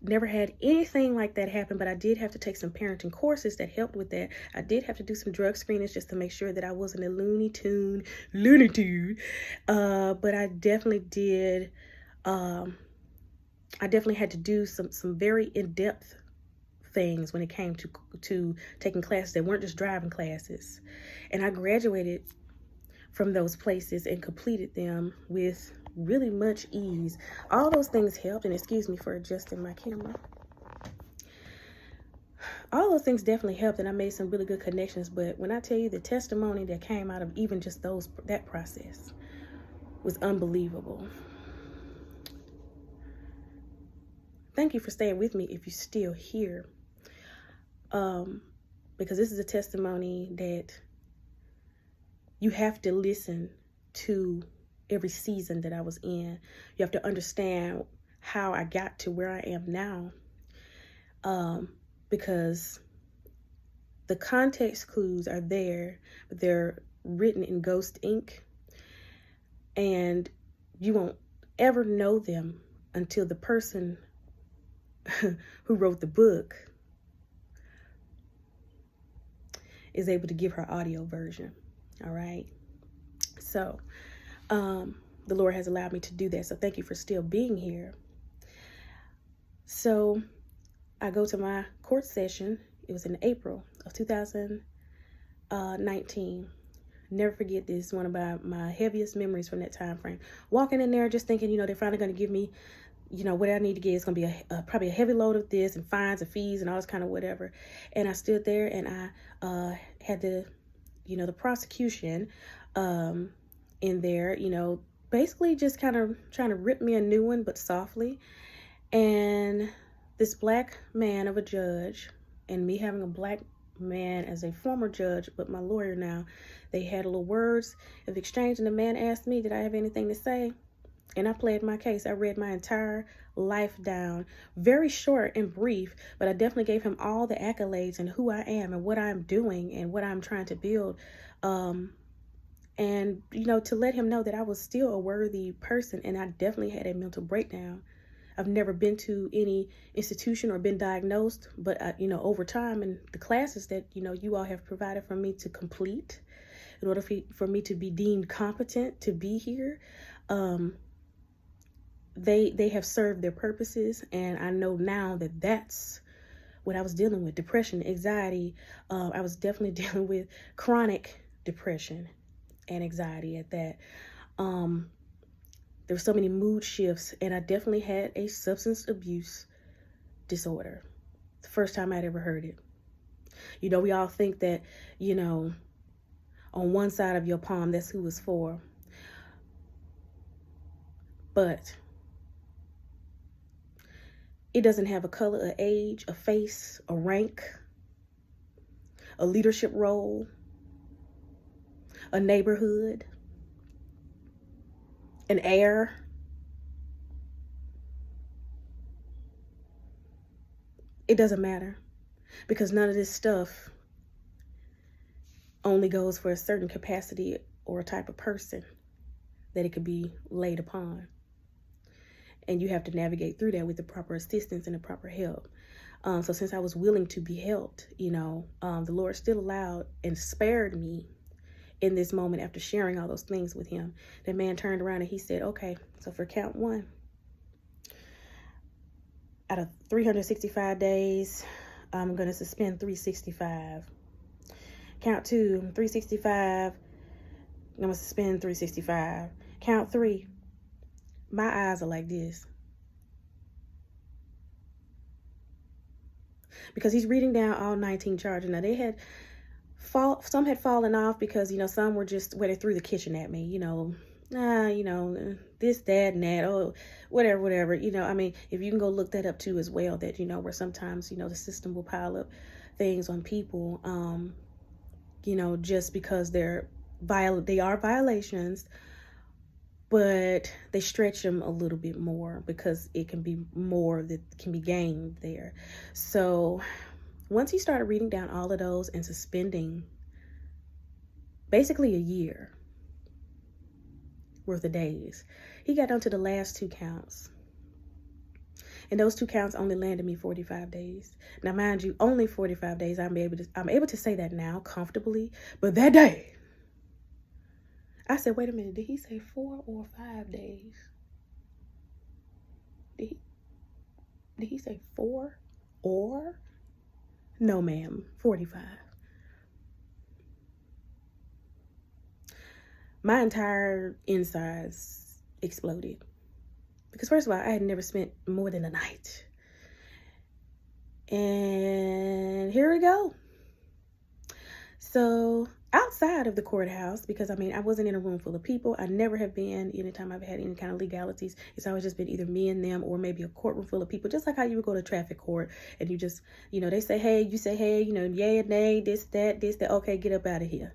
Speaker 1: Never had anything like that happen, but I did have to take some parenting courses that helped with that. I did have to do some drug screenings just to make sure that I wasn't a Looney Tune. But I definitely did. I definitely had to do some very in-depth things when it came to taking classes that weren't just driving classes. And I graduated from those places and completed them with really much ease. All those things helped, and excuse me for adjusting my camera. All those things definitely helped, and I made some really good connections. But when I tell you the testimony that came out of even just that process was unbelievable. Thank you for staying with me if you're still here. Because this is a testimony that you have to listen to every season that I was in. You have to understand how I got to where I am now. Because the context clues are there, but they're written in ghost ink. And you won't ever know them until the person who wrote the book is able to give her audio version. All right. So the Lord has allowed me to do that. So thank you for still being here. So I go to my court session. It was in April of 2019. Never forget this. One of my heaviest memories from that time frame. Walking in there just thinking, they're finally going to give me, what I need to get. It's going to be probably a heavy load of this and fines and fees and all this kind of whatever. And I stood there and I had the prosecution in there, basically just kind of trying to rip me a new one, but softly. And this black man of a judge, and me having a black man as a former judge, but my lawyer now, they had little words of exchange, and the man asked me, did I have anything to say? And I played my case. I read my entire life down, very short and brief, but I definitely gave him all the accolades and who I am and what I'm doing and what I'm trying to build. And, to let him know that I was still a worthy person, and I definitely had a mental breakdown. I've never been to any institution or been diagnosed, but, over time and the classes that, you all have provided for me to complete in order for me to be deemed competent to be here, they have served their purposes. And I know now that that's what I was dealing with: depression, anxiety. I was definitely dealing with chronic depression and anxiety at that. There were so many mood shifts, and I definitely had a substance abuse disorder. The first time I'd ever heard it. We all think that, on one side of your palm, that's who it's for. But it doesn't have a color, an age, a face, a rank, a leadership role, a neighborhood, an heir. It doesn't matter, because none of this stuff only goes for a certain capacity or a type of person that it could be laid upon. And you have to navigate through that with the proper assistance and the proper help. So since I was willing to be helped, the Lord still allowed and spared me in this moment after sharing all those things with him. The man turned around and he said, okay, so for count one, out of 365 days, I'm going to suspend 365. Count two, 365, I'm going to suspend 365. Count three, my eyes are like this. Because he's reading down all 19 charges. Now, some had fallen off because, some were just where they threw the kitchen at me, this, that, and that, oh, whatever, if you can go look that up too as well, that, where sometimes, the system will pile up things on people, just because they are violations, but they stretch them a little bit more because it can be more that can be gained there. So once he started reading down all of those and suspending basically a year worth of days, he got down to the last two counts. And those two counts only landed me 45 days. Now, mind you, only 45 days. I'm able to say that now comfortably. But that day, I said, wait a minute, did he say 4 or 5 days? Did he say 4 or? No, ma'am, 45. My entire insides exploded. Because first of all, I had never spent more than a night. And here we go. So outside of the courthouse, because I wasn't in a room full of people. I never have been. Anytime I've had any kind of legalities, it's always just been either me and them or maybe a courtroom full of people. Just like how you would go to traffic court and you just, they say, hey, you say, hey, yay, nay, this, that, okay, get up out of here.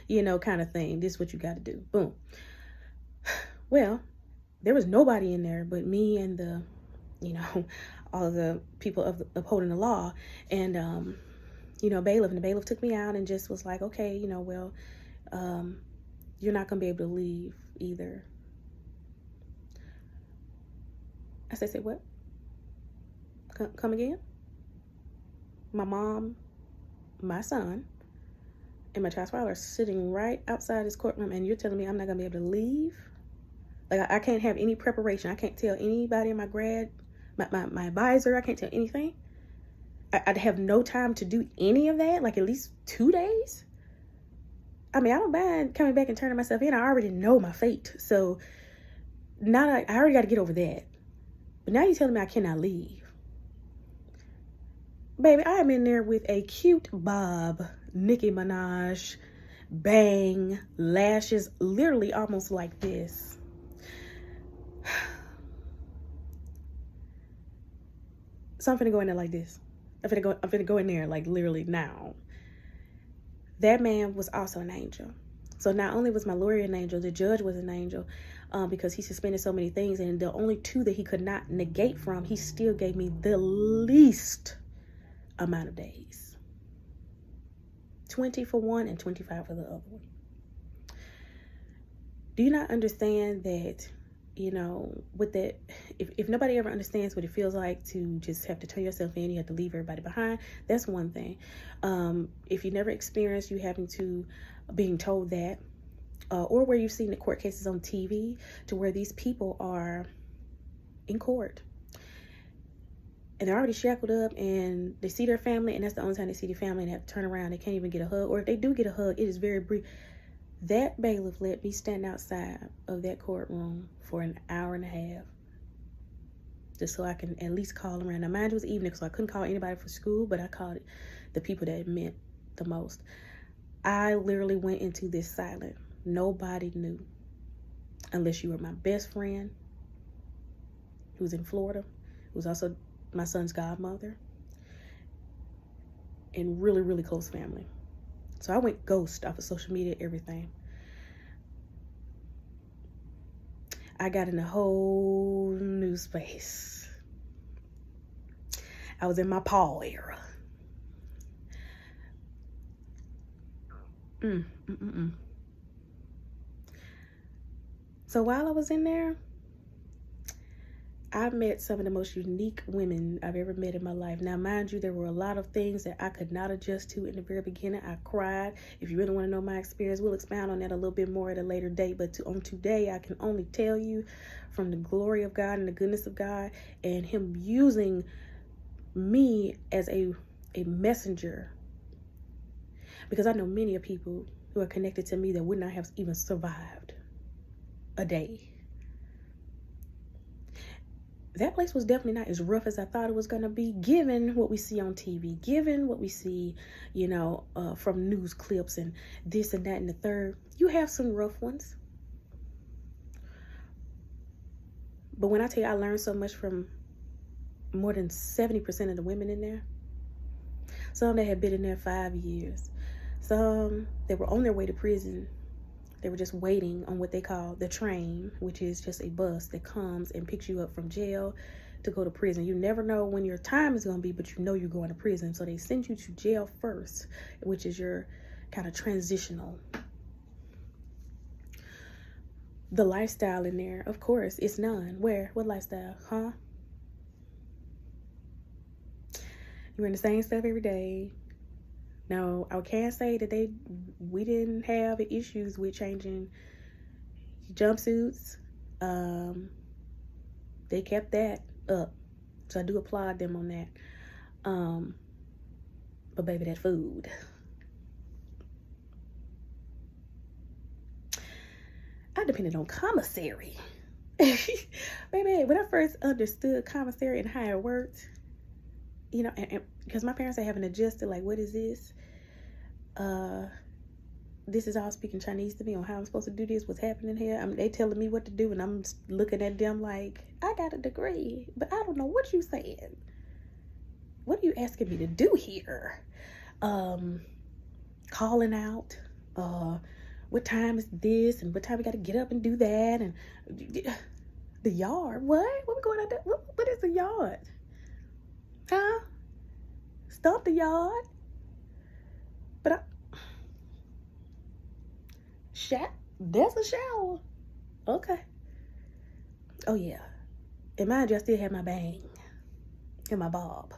Speaker 1: Kind of thing. This is what you got to do. Boom. Well, there was nobody in there but me and the, all of the people upholding the law. And, bailiff. And the bailiff took me out and just was like, okay, you're not going to be able to leave either. I said, what? Come again? My mom, my son, and my child's father are sitting right outside this courtroom, and you're telling me I'm not going to be able to leave? Like, I can't have any preparation. I can't tell anybody in my advisor. I can't tell anything. I'd have no time to do any of that, like at least 2 days. I mean, I don't mind coming back and turning myself in. I already know my fate. So now I already got to get over that. But now you're telling me I cannot leave. Baby, I am in there with a cute bob, Nicki Minaj, bang, lashes, literally almost like this. So I'm finna go in there like this. I'm finna go in there like literally now. That man was also an angel. So not only was my lawyer an angel, the judge was an angel, because he suspended so many things, and the only 2 that he could not negate from, he still gave me the least amount of days. 20 for one and 25 for the other one. Do you not understand that, you know, with that, if nobody ever understands what it feels like to just have to turn yourself in, you have to leave everybody behind, that's one thing. If you never experienced you having to, being told that, or where you've seen the court cases on TV to where these people are in court and they're already shackled up and they see their family, and that's the only time they see their family, and they have to turn around. They can't even get a hug, or if they do get a hug, it is very brief. That bailiff let me stand outside of that courtroom for an hour and a half just so I can at least call around. Now, mind you, it was evening, so I couldn't call anybody for school, but I called the people that it meant the most. I literally went into this silent. Nobody knew, unless you were my best friend who's in Florida, who's also my son's godmother, and really, really close family. So I went ghost off of social media, everything. I got in a whole new space. I was in my Paul era. So while I was in there, I met some of the most unique women I've ever met in my life. Now, mind you, there were a lot of things that I could not adjust to in the very beginning. I cried. If you really want to know my experience, we'll expound on that a little bit more at a later date. But on today, I can only tell you from the glory of God and the goodness of God and Him using me as a messenger. Because I know many of people who are connected to me that would not have even survived a day. That place was definitely not as rough as I thought it was going to be, given what we see on TV, given what we see, you know, from news clips and this and that and the third. You have some rough ones. But when I tell you I learned so much from more than 70% of the women in there, some that had been in there 5 years, some that were on their way to prison. They were just waiting on what they call the train, which is just a bus that comes and picks you up from jail to go to prison. You never know when your time is going to be, but you know you're going to prison. So they send you to jail first, which is your kind of transitional. The lifestyle in there, of course, it's none. Where? What lifestyle? Huh? You're in the same stuff every day. Now, I can't say that we didn't have issues with changing jumpsuits. They kept that up. So I do applaud them on that. But baby, that food. I depended on commissary. Baby, when I first understood commissary and how it worked, you know, and because my parents haven't adjusted, like, what is this? This is all speaking Chinese to me on how I'm supposed to do this, what's happening here. I mean, they telling me what to do, and I'm looking at them like, I got a degree, but I don't know what you saying. What are you asking me to do here? Calling out, what time is this, and what time we got to get up and do that, and the yard. What we going out there? What is the yard? Huh? Stump the yard. But there's a shower. Okay. Oh yeah. And mind you, I still have my bang. and my bob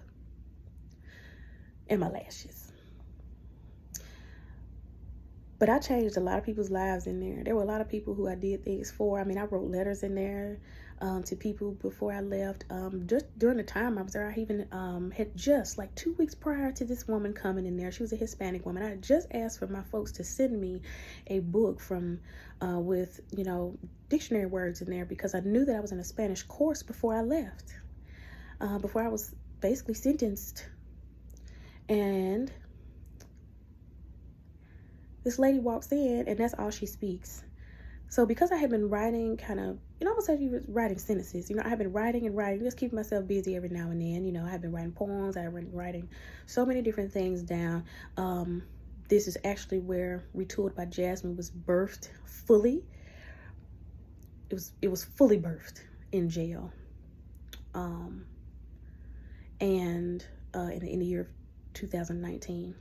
Speaker 1: and my lashes. But I changed a lot of people's lives in there. There were a lot of people who I did things for. I mean, I wrote letters in there to people before I left. Just during the time I was there, I even had just like 2 weeks prior to this woman coming in there. She was a Hispanic woman. I had just asked for my folks to send me a book from with, dictionary words in there, because I knew that I was in a Spanish course before I left, before I was basically sentenced. And this lady walks in, and that's all she speaks. So because I had been writing kind of, almost like you were writing sentences, I had been writing and writing, just keeping myself busy every now and then. I had been writing poems, I had been writing so many different things down. This is actually where Retooled by Jasmyn was birthed fully. It was fully birthed in jail. And in the year of 2019.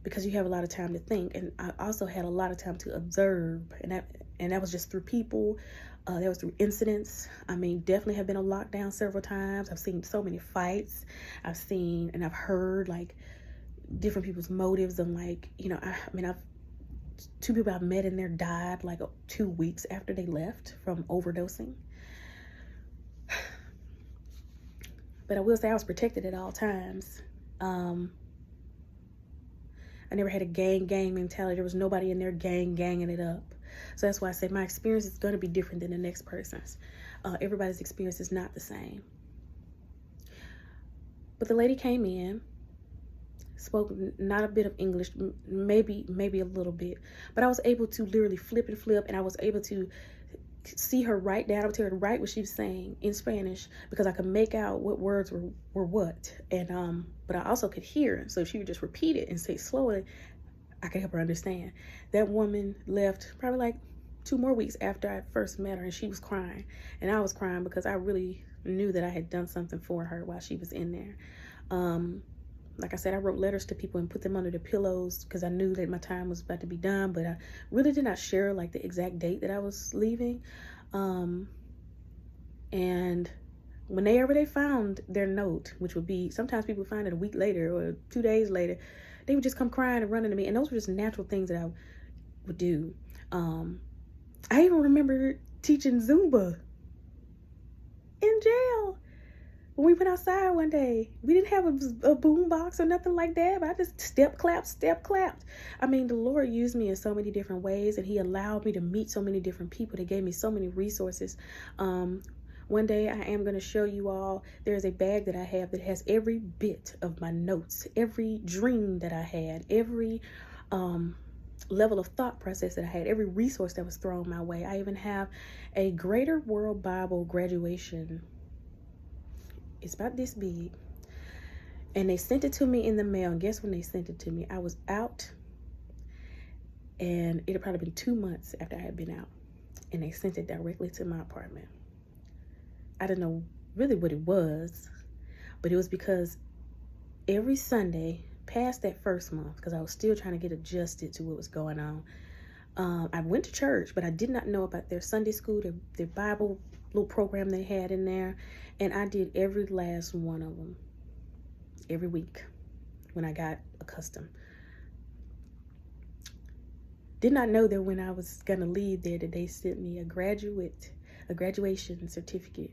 Speaker 1: Because you have a lot of time to think, and I also had a lot of time to observe, and that was just through people. That was through incidents. I mean, definitely have been on lockdown several times. I've seen so many fights. I've seen and I've heard like different people's motives, and like I've two people I've met in there died like 2 weeks after they left from overdosing. But I will say I was protected at all times. I never had a gang mentality. There was nobody in there ganging it up. So that's why I say my experience is going to be different than the next person's. Everybody's experience is not the same. But the lady came in, spoke not a bit of English, maybe a little bit, but I was able to literally flip, and I was able to see her write down. I would tell her to write what she was saying in Spanish, because I could make out what words were what, and but I also could hear. So if she would just repeat it and say it slowly, I could help her understand. That woman left probably like 2 more weeks after I first met her, and she was crying, and I was crying because I really knew that I had done something for her while she was in there. Like I said, I wrote letters to people and put them under the pillows because I knew that my time was about to be done, but I really did not share like the exact date that I was leaving. And whenever they found their note, which would be, sometimes people find it a week later or 2 days later, they would just come crying and running to me. And those were just natural things that I would do. I even remember teaching Zumba in jail. When we went outside one day, we didn't have a boom box or nothing like that, but I just step clapped. I mean, the Lord used me in so many different ways, and he allowed me to meet so many different people. They gave me so many resources. One day I am going to show you all, there's a bag that I have that has every bit of my notes, every dream that I had, every level of thought process that I had, every resource that was thrown my way. I even have a Greater World Bible graduation. It's about this big, and they sent it to me in the mail. And guess when they sent it to me? I was out, and it had probably been 2 months after I had been out, and they sent it directly to my apartment. I didn't know really what it was, but it was because every Sunday past that first month, because I was still trying to get adjusted to what was going on, I went to church, but I did not know about their Sunday school, their Bible little program they had in there. And I did every last one of them every week when I got accustomed. Did not know that when I was going to leave there that they sent me a graduation certificate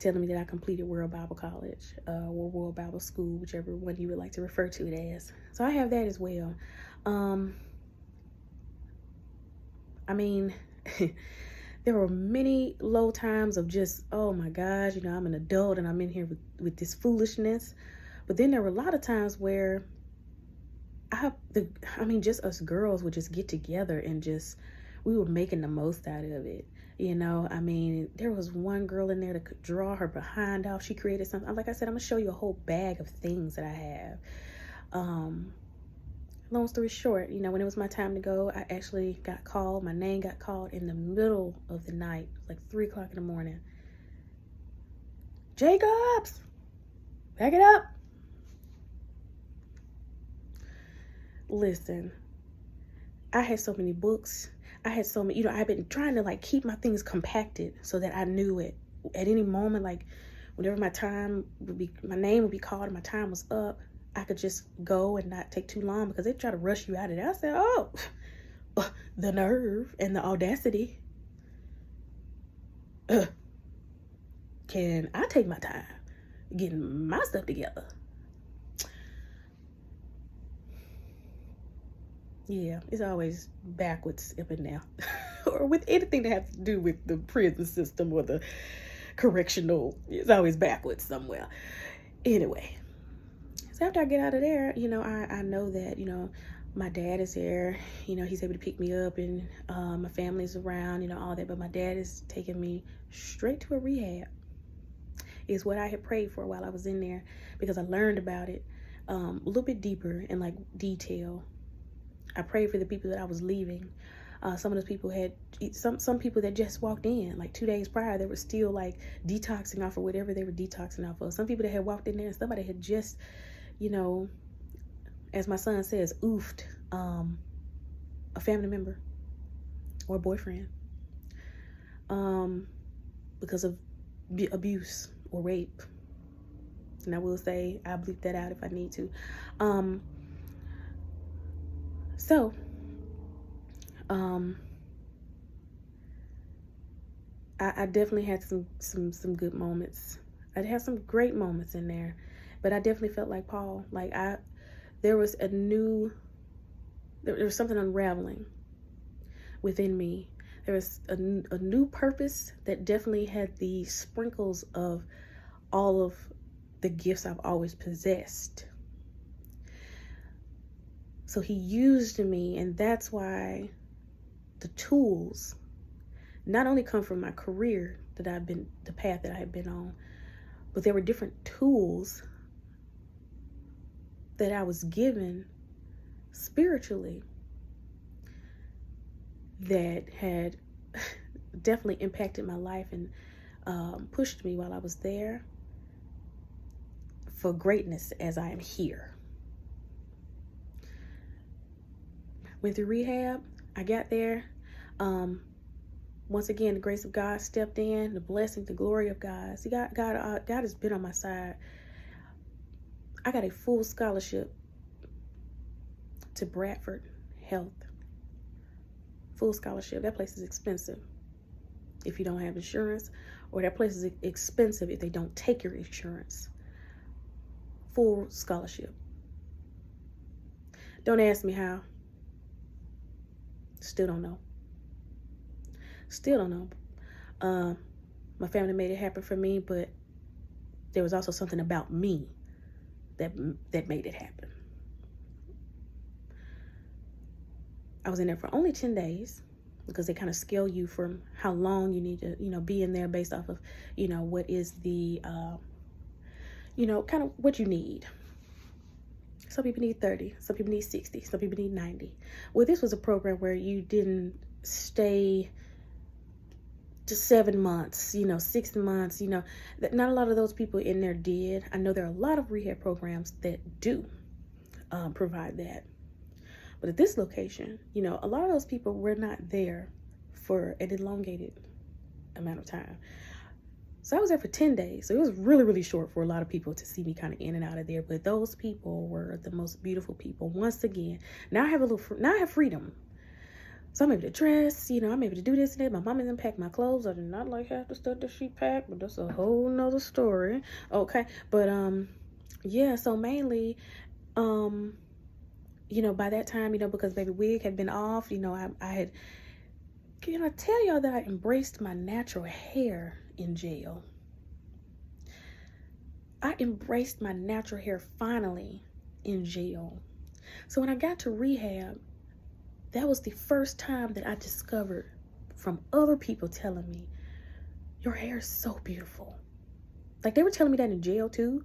Speaker 1: telling me that I completed World Bible College, or World Bible School, whichever one you would like to refer to it as. So I have that as well. I mean, there were many low times of just, oh my gosh, I'm an adult and I'm in here with this foolishness. But then there were a lot of times where just us girls would just get together and just, we were making the most out of it. There was one girl in there that could draw her behind off. She created something. Like I said, I'm gonna show you a whole bag of things that I have. Long story short, when it was my time to go, I actually got called. My name got called in the middle of the night, like 3 o'clock in the morning. Jacobs, back it up. Listen, I had so many books. I had so many, I've been trying to like keep my things compacted so that I knew it at any moment, like whenever my name would be called and my time was up, I could just go and not take too long because they try to rush you out of there. I said, oh, the nerve and the audacity. Can I take my time getting my stuff together? Yeah, it's always backwards up and down. Or with anything that has to do with the prison system or the correctional, it's always backwards somewhere. Anyway, so after I get out of there, I know that, my dad is there, he's able to pick me up, and my family's around, all that, but my dad is taking me straight to a rehab. Is what I had prayed for while I was in there, because I learned about it a little bit deeper in like detail. I prayed for the people that I was leaving. Some of those people had some people that just walked in like 2 days prior. They were still like detoxing off of whatever they were detoxing off of. Some people that had walked in there and somebody had just, as my son says, oofed a family member or a boyfriend because of abuse or rape. And I will say I'll bleep that out if I need to. I definitely had some good moments. I had some great moments in there, but I definitely felt like Paul. Like there was something unraveling within me. There was a new purpose that definitely had the sprinkles of all of the gifts I've always possessed. So he used me, and that's why the tools not only come from my career the path that I had been on, but there were different tools that I was given spiritually that had definitely impacted my life and pushed me while I was there for greatness as I am here. Went through rehab. I got there. Once again, the grace of God stepped in, the blessing, the glory of God. See, God has been on my side. I got a full scholarship to Bradford Health. Full scholarship. That place is expensive if you don't have insurance, or that place is expensive if they don't take your insurance. Full scholarship. Don't ask me how. Still don't know. My family made it happen for me, but there was also something about me that made it happen. I was in there for only 10 days because they kind of scale you from how long you need to, be in there based off of, what is the, kind of what you need. Some people need 30, some people need 60, some people need 90. Well, this was a program where you didn't stay to 7 months, 6 months, that not a lot of those people in there did. I know there are a lot of rehab programs that do provide that. But at this location, a lot of those people were not there for an elongated amount of time. So I was there for 10 days. So it was really, really short for a lot of people to see me kind of in and out of there. But those people were the most beautiful people. Once again, now I have freedom. So I'm able to dress, I'm able to do this and that. My mom didn't pack my clothes. I did not like half the stuff that she packed, but that's a whole nother story. Okay. But, yeah, so mainly, by that time, because baby wig had been off, I had, can I tell y'all that I embraced my natural hair in jail? I embraced my natural hair finally in jail. So when I got to rehab, that was the first time that I discovered from other people telling me, your hair is so beautiful. Like, they were telling me that in jail too.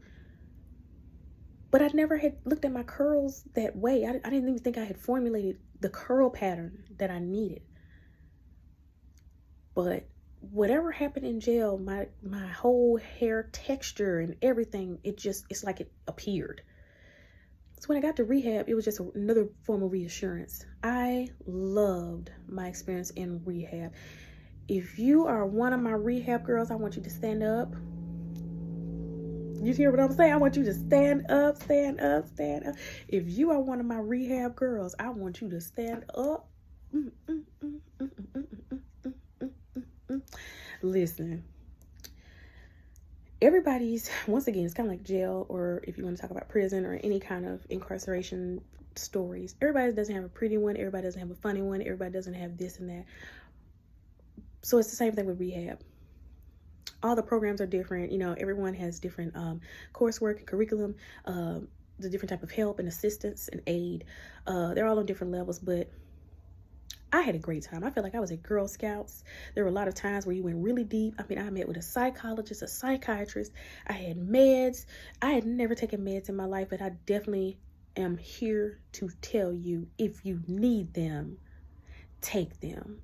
Speaker 1: But I never had looked at my curls that way. I didn't even think I had formulated the curl pattern that I needed. But whatever happened in jail, my whole hair texture and everything, it's like it appeared. So when I got to rehab, it was just another form of reassurance. I loved my experience in rehab. If you are one of my rehab girls, I want you to stand up. You hear what I'm saying? I want you to stand up, stand up, stand up. If you are one of my rehab girls, I want you to stand up. Listen, everybody's, once again, it's kind of like jail, or if you want to talk about prison or any kind of incarceration stories. Everybody doesn't have a pretty one. Everybody doesn't have a funny one. Everybody doesn't have this and that. So it's the same thing with rehab. All the programs are different. Everyone has different coursework and curriculum, the different type of help and assistance and aid. They're all on different levels, but I had a great time. I felt like I was at Girl Scouts. There were a lot of times where you went really deep. I mean, I met with a psychologist, a psychiatrist. I had meds. I had never taken meds in my life, but I definitely am here to tell you, if you need them, take them.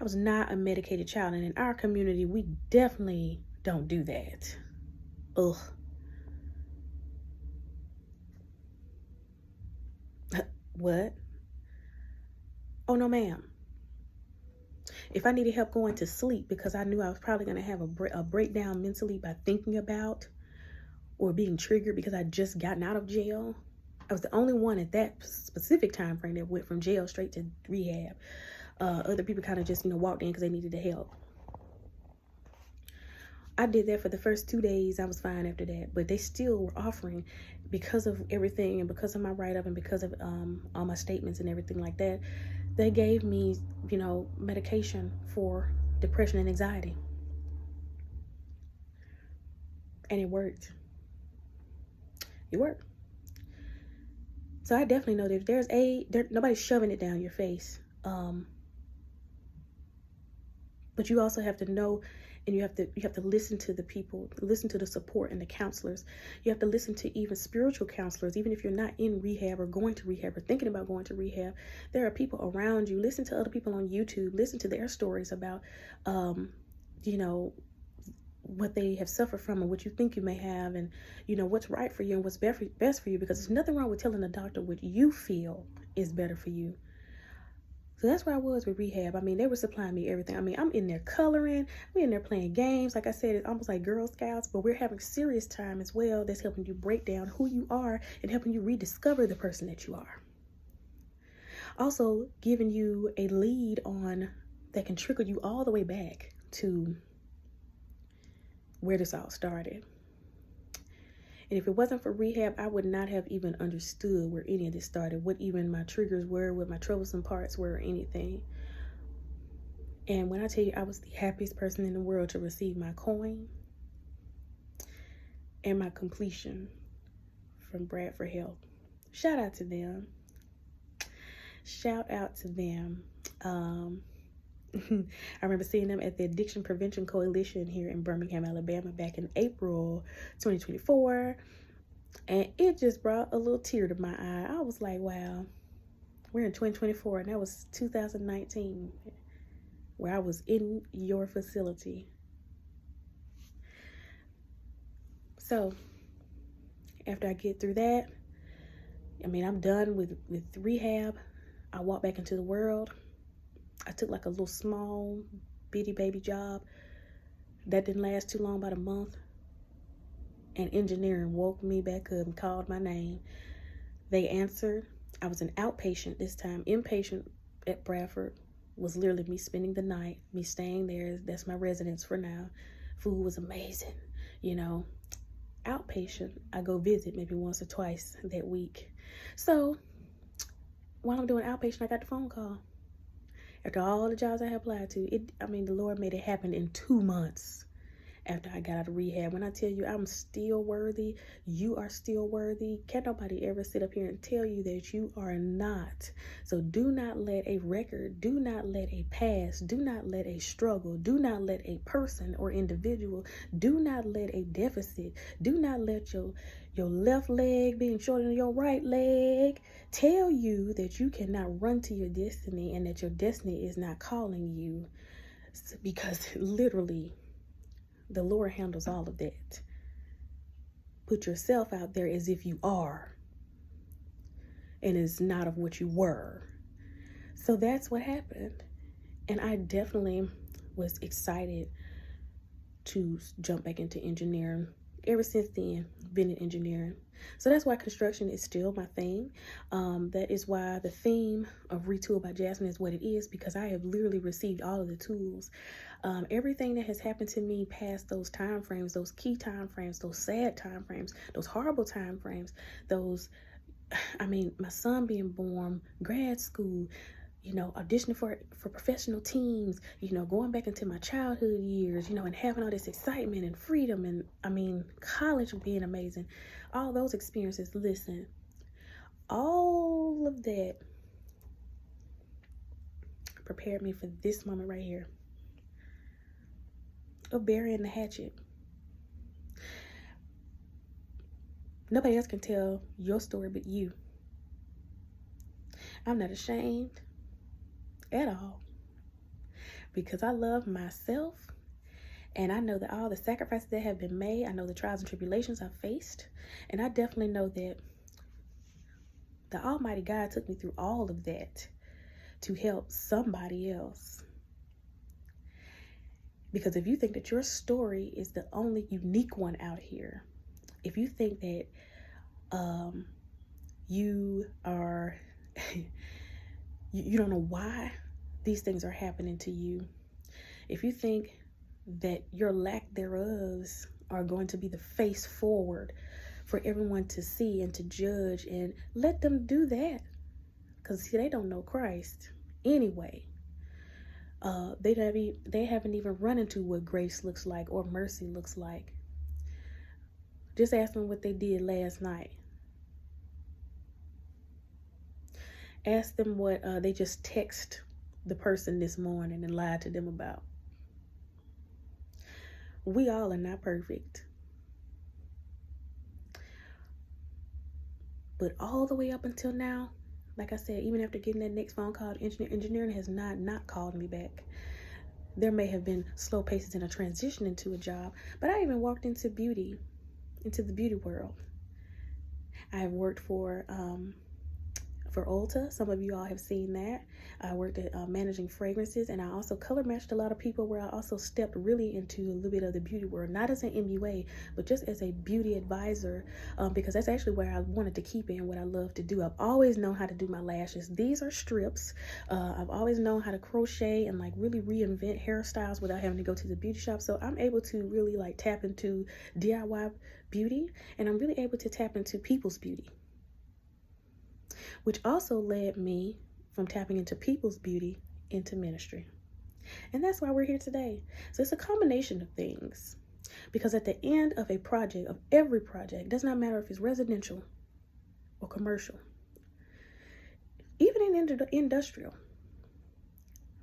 Speaker 1: I was not a medicated child, and in our community, we definitely don't do that. Ugh. What? Oh, no, ma'am. If I needed help going to sleep because I knew I was probably going to have a breakdown mentally by thinking about or being triggered because I just gotten out of jail, I was the only one at that specific time frame that went from jail straight to rehab. Other people kind of just, walked in because they needed the help. I did that for the first 2 days. I was fine after that, but they still were offering, because of everything and because of my write-up and because of all my statements and everything like that, they gave me, medication for depression and anxiety. And it worked. It worked. So I definitely know that if there's nobody's shoving it down your face. But you also have to know, and you have to listen to the people, listen to the support and the counselors. You have to listen to even spiritual counselors, even if you're not in rehab or going to rehab or thinking about going to rehab. There are people around you. Listen to other people on YouTube. Listen to their stories about, what they have suffered from and what you think you may have, and what's right for you and what's best for you, because there's nothing wrong with telling the doctor what you feel is better for you. So that's where I was with rehab. I mean, they were supplying me everything. I mean, I'm in there coloring. We're in there playing games. Like I said, it's almost like Girl Scouts, but we're having serious time as well. That's helping you break down who you are and helping you rediscover the person that you are. Also giving you a lead on that can trickle you all the way back to where this all started. And if it wasn't for rehab, I would not have even understood where any of this started, what even my triggers were, what my troublesome parts were, or anything. And when I tell you I was the happiest person in the world to receive my coin and my completion from Bradford Health. Shout out to them. Shout out to them. I remember seeing them at the Addiction Prevention Coalition here in Birmingham, Alabama back in April 2024. And it just brought a little tear to my eye. I was like, wow, we're in 2024 and that was 2019 where I was in your facility. So after I get through that, I'm done with rehab. I walk back into the world. I took like a little small bitty baby job that didn't last too long, about a month. And engineering woke me back up and called my name. They answered. I was an outpatient this time. Inpatient at Bradford was literally me spending the night, me staying there. That's my residence for now. Food was amazing. Outpatient, I go visit maybe once or twice that week. So while I'm doing outpatient, I got the phone call. After all the jobs I had applied to, the Lord made it happen in 2 months after I got out of rehab. When I tell you I'm still worthy, you are still worthy. Can't nobody ever sit up here and tell you that you are not. So do not let a record, do not let a past, do not let a struggle, do not let a person or individual, do not let a deficit, do not let your left leg being shorter than your right leg tell you that you cannot run to your destiny and that your destiny is not calling you, because literally the Lord handles all of that. Put yourself out there as if you are, and it's not of what you were. So that's what happened. And I definitely was excited to jump back into engineering. Ever since then, been in engineering. So that's why construction is still my thing. That is why the theme of Retool by Jasmyn is what it is, because I have literally received all of the tools. Everything that has happened to me past those time frames, those key time frames, those sad time frames, those horrible time frames, those, my son being born, grad school, auditioning for professional teams, going back into my childhood years, and having all this excitement and freedom, and college being amazing. All those experiences, listen, all of that prepared me for this moment right here of burying the hatchet. Nobody else can tell your story but you. I'm not ashamed at all, because I love myself, and I know that all the sacrifices that have been made, I know the trials and tribulations I've faced, and I definitely know that the Almighty God took me through all of that to help somebody else. Because if you think that your story is the only unique one out here, if you think that you are you don't know why these things are happening to you, if you think that your lack thereofs are going to be the face forward for everyone to see and to judge, and let them do that, because see, they don't know Christ anyway. They haven't even run into what grace looks like or mercy looks like. Just ask them what they did last night. Ask them what they just text the person this morning and lied to them about. We all are not perfect. But all the way up until now, like I said, even after getting that next phone call, engineering has not called me back. There may have been slow paces in a transition into a job, but I even walked into the beauty world. I have worked for Ulta. Some of you all have seen that. I worked at managing fragrances, and I also color matched a lot of people, where I also stepped really into a little bit of the beauty world, not as an MUA, but just as a beauty advisor, because that's actually where I wanted to keep in what I love to do. I've always known how to do my lashes. These are strips. I've always known how to crochet and like really reinvent hairstyles without having to go to the beauty shop. So I'm able to really like tap into DIY beauty, and I'm really able to tap into people's beauty, which also led me from tapping into people's beauty into ministry. And that's why we're here today. So it's a combination of things, because at the end of a project, of every project, does not matter if it's residential or commercial, even in industrial,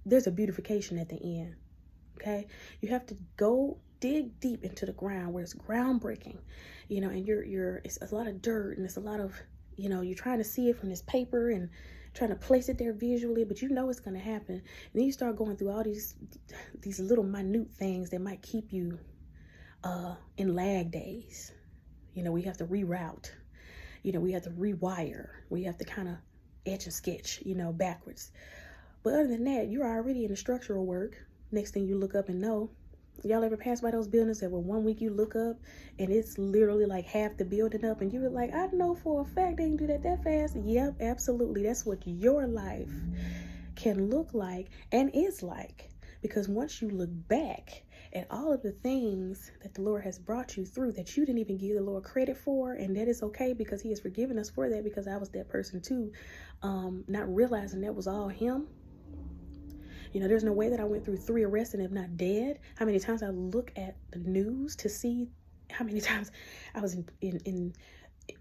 Speaker 1: there's a beautification at the end. Okay, you have to go dig deep into the ground where it's groundbreaking, and it's a lot of dirt, and it's a lot of, you're trying to see it from this paper and trying to place it there visually, but it's going to happen. And then you start going through all these little minute things that might keep you in lag days. We have to reroute, we have to rewire, we have to kind of etch and sketch, backwards. But other than that, you're already in the structural work. Next thing you look up and know, y'all ever pass by those buildings that were one week you look up and it's literally like half the building up, and you were like, I know for a fact they didn't do that fast. Yep, absolutely. That's what your life can look like and is like, because once you look back at all of the things that the Lord has brought you through that you didn't even give the Lord credit for, and that is okay, because he has forgiven us for that, because I was that person too, not realizing that was all him. There's no way that I went through 3 arrests and am not dead. How many times I look at the news to see how many times I was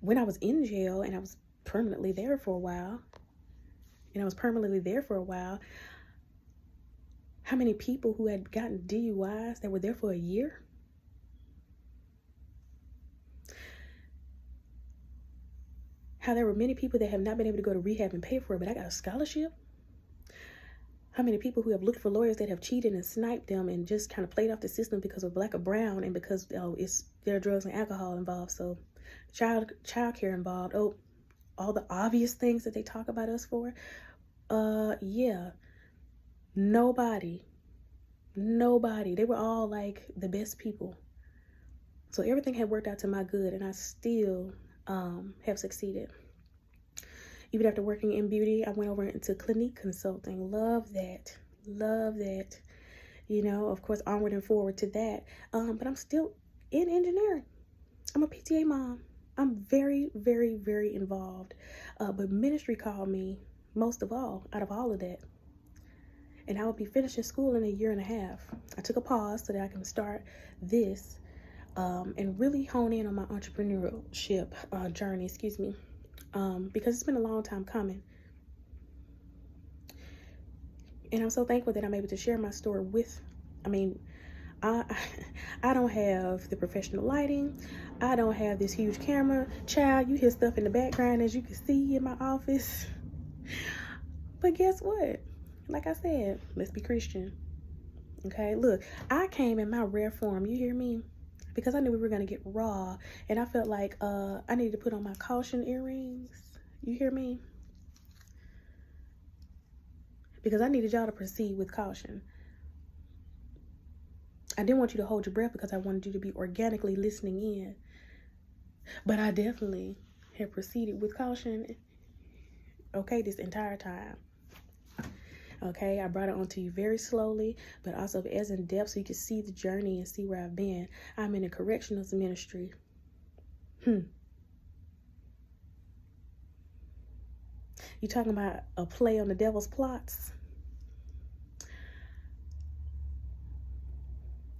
Speaker 1: when I was in jail, and I was permanently there for a while. How many people who had gotten DUIs that were there for a year? How there were many people that have not been able to go to rehab and pay for it, but I got a scholarship. How many people who have looked for lawyers that have cheated and sniped them and just kind of played off the system because of black or brown, and because there are drugs and alcohol involved, so child care involved. Oh, all the obvious things that they talk about us for. Yeah. Nobody Nobody. They were all like the best people. So everything had worked out to my good, and I still have succeeded. Even after working in beauty, I went over into clinique consulting. Love that. Love that. You know, of course, onward and forward to that. But I'm still in engineering. I'm a PTA mom. I'm very, very, very involved. But ministry called me most of all, out of all of that. And I will be finishing school in a year and a half. I took a pause so that I can start this and really hone in on my entrepreneurship journey, because it's been a long time coming. And I'm so thankful that I'm able to share my story with, I don't have the professional lighting. I don't have this huge camera. Child, you hear stuff in the background, as you can see in my office. But guess what? Like I said, let's be Christian. Okay, look, I came in my rare form, you hear me? Because I knew we were going to get raw. And I felt like I needed to put on my caution earrings. You hear me? Because I needed y'all to proceed with caution. I didn't want you to hold your breath because I wanted you to be organically listening in. But I definitely have proceeded with caution, okay, this entire time. Okay, I brought it onto you very slowly, but also as in depth so you can see the journey and see where I've been. I'm in a corrections ministry. You talking about a play on the devil's plots?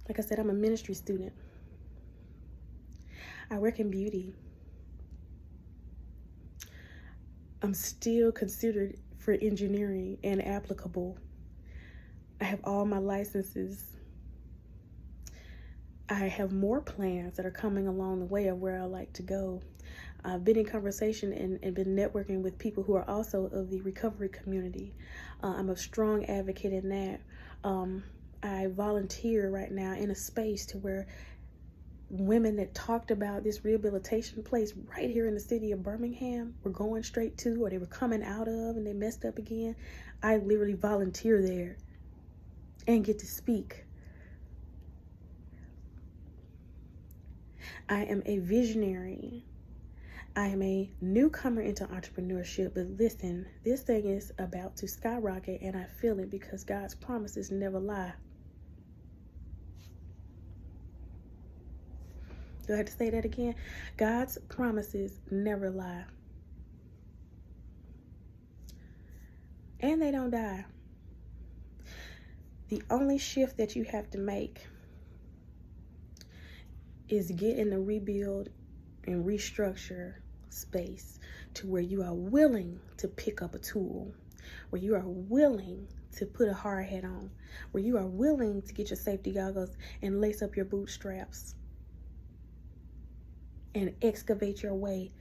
Speaker 1: Like I said, I'm a ministry student. I work in beauty. I'm still considered for engineering and applicable. I have all my licenses. I have more plans that are coming along the way of where I like to go. I've been in conversation and been networking with people who are also of the recovery community. I'm a strong advocate in that. I volunteer right now in a space to where women that talked about this rehabilitation place right here in the city of Birmingham were going straight to, or they were coming out of and they messed up again. I literally volunteer there and get to speak. I am a visionary. I am a newcomer into entrepreneurship, but listen, this thing is about to skyrocket, and I feel it because God's promises never lie. Do I have to say that again? God's promises never lie. And they don't die. The only shift that you have to make is get in the rebuild and restructure space to where you are willing to pick up a tool, where you are willing to put a hard hat on, where you are willing to get your safety goggles and lace up your bootstraps and excavate your way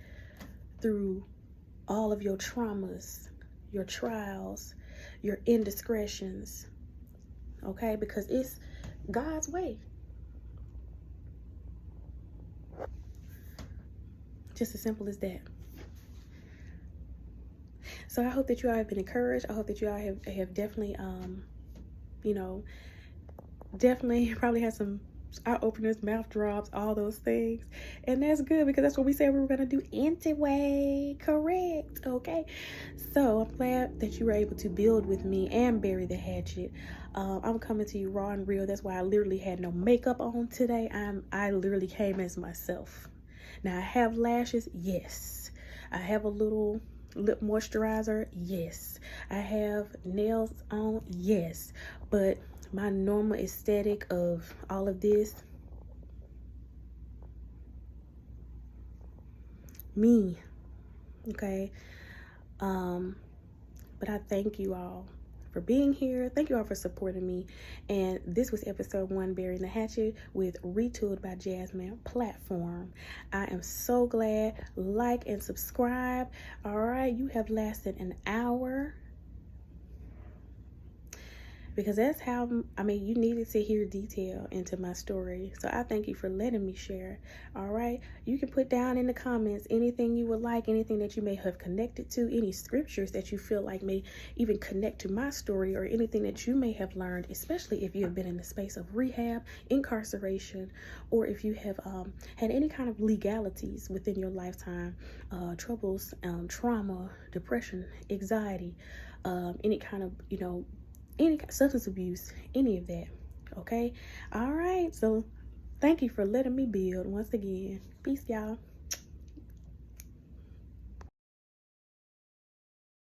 Speaker 1: through all of your traumas, your trials, your indiscretions, okay? Because it's God's way. Just as simple as that. So I hope that you all have been encouraged. I hope that you all have definitely, definitely probably had some eye openers, mouth drops, all those things. And that's good because that's what we said we were going to do anyway. Correct. Okay. So I'm glad that you were able to build with me and bury the hatchet. I'm coming to you raw and real. That's why I literally had no makeup on today. I literally came as myself. Now I have lashes. Yes. I have a little lip moisturizer. Yes. I have nails on. Yes. But my normal aesthetic of all of this, me, okay? But I thank you all for being here. Thank you all for supporting me. And this was episode 1, Burying the Hatchet with Retooled by Jasmyn platform. I am so glad. Like and subscribe. All right, you have lasted an hour. because that's how, I mean, you needed to hear detail into my story. So I thank you for letting me share. All right. You can put down in the comments anything you would like, anything that you may have connected to, any scriptures that you feel like may even connect to my story, or anything that you may have learned, especially if you have been in the space of rehab, incarceration, or if you have had any kind of legalities within your lifetime, troubles, trauma, depression, anxiety, any kind of, any substance abuse, any of that. Okay. All right. So thank you for letting me build once again. Peace, y'all.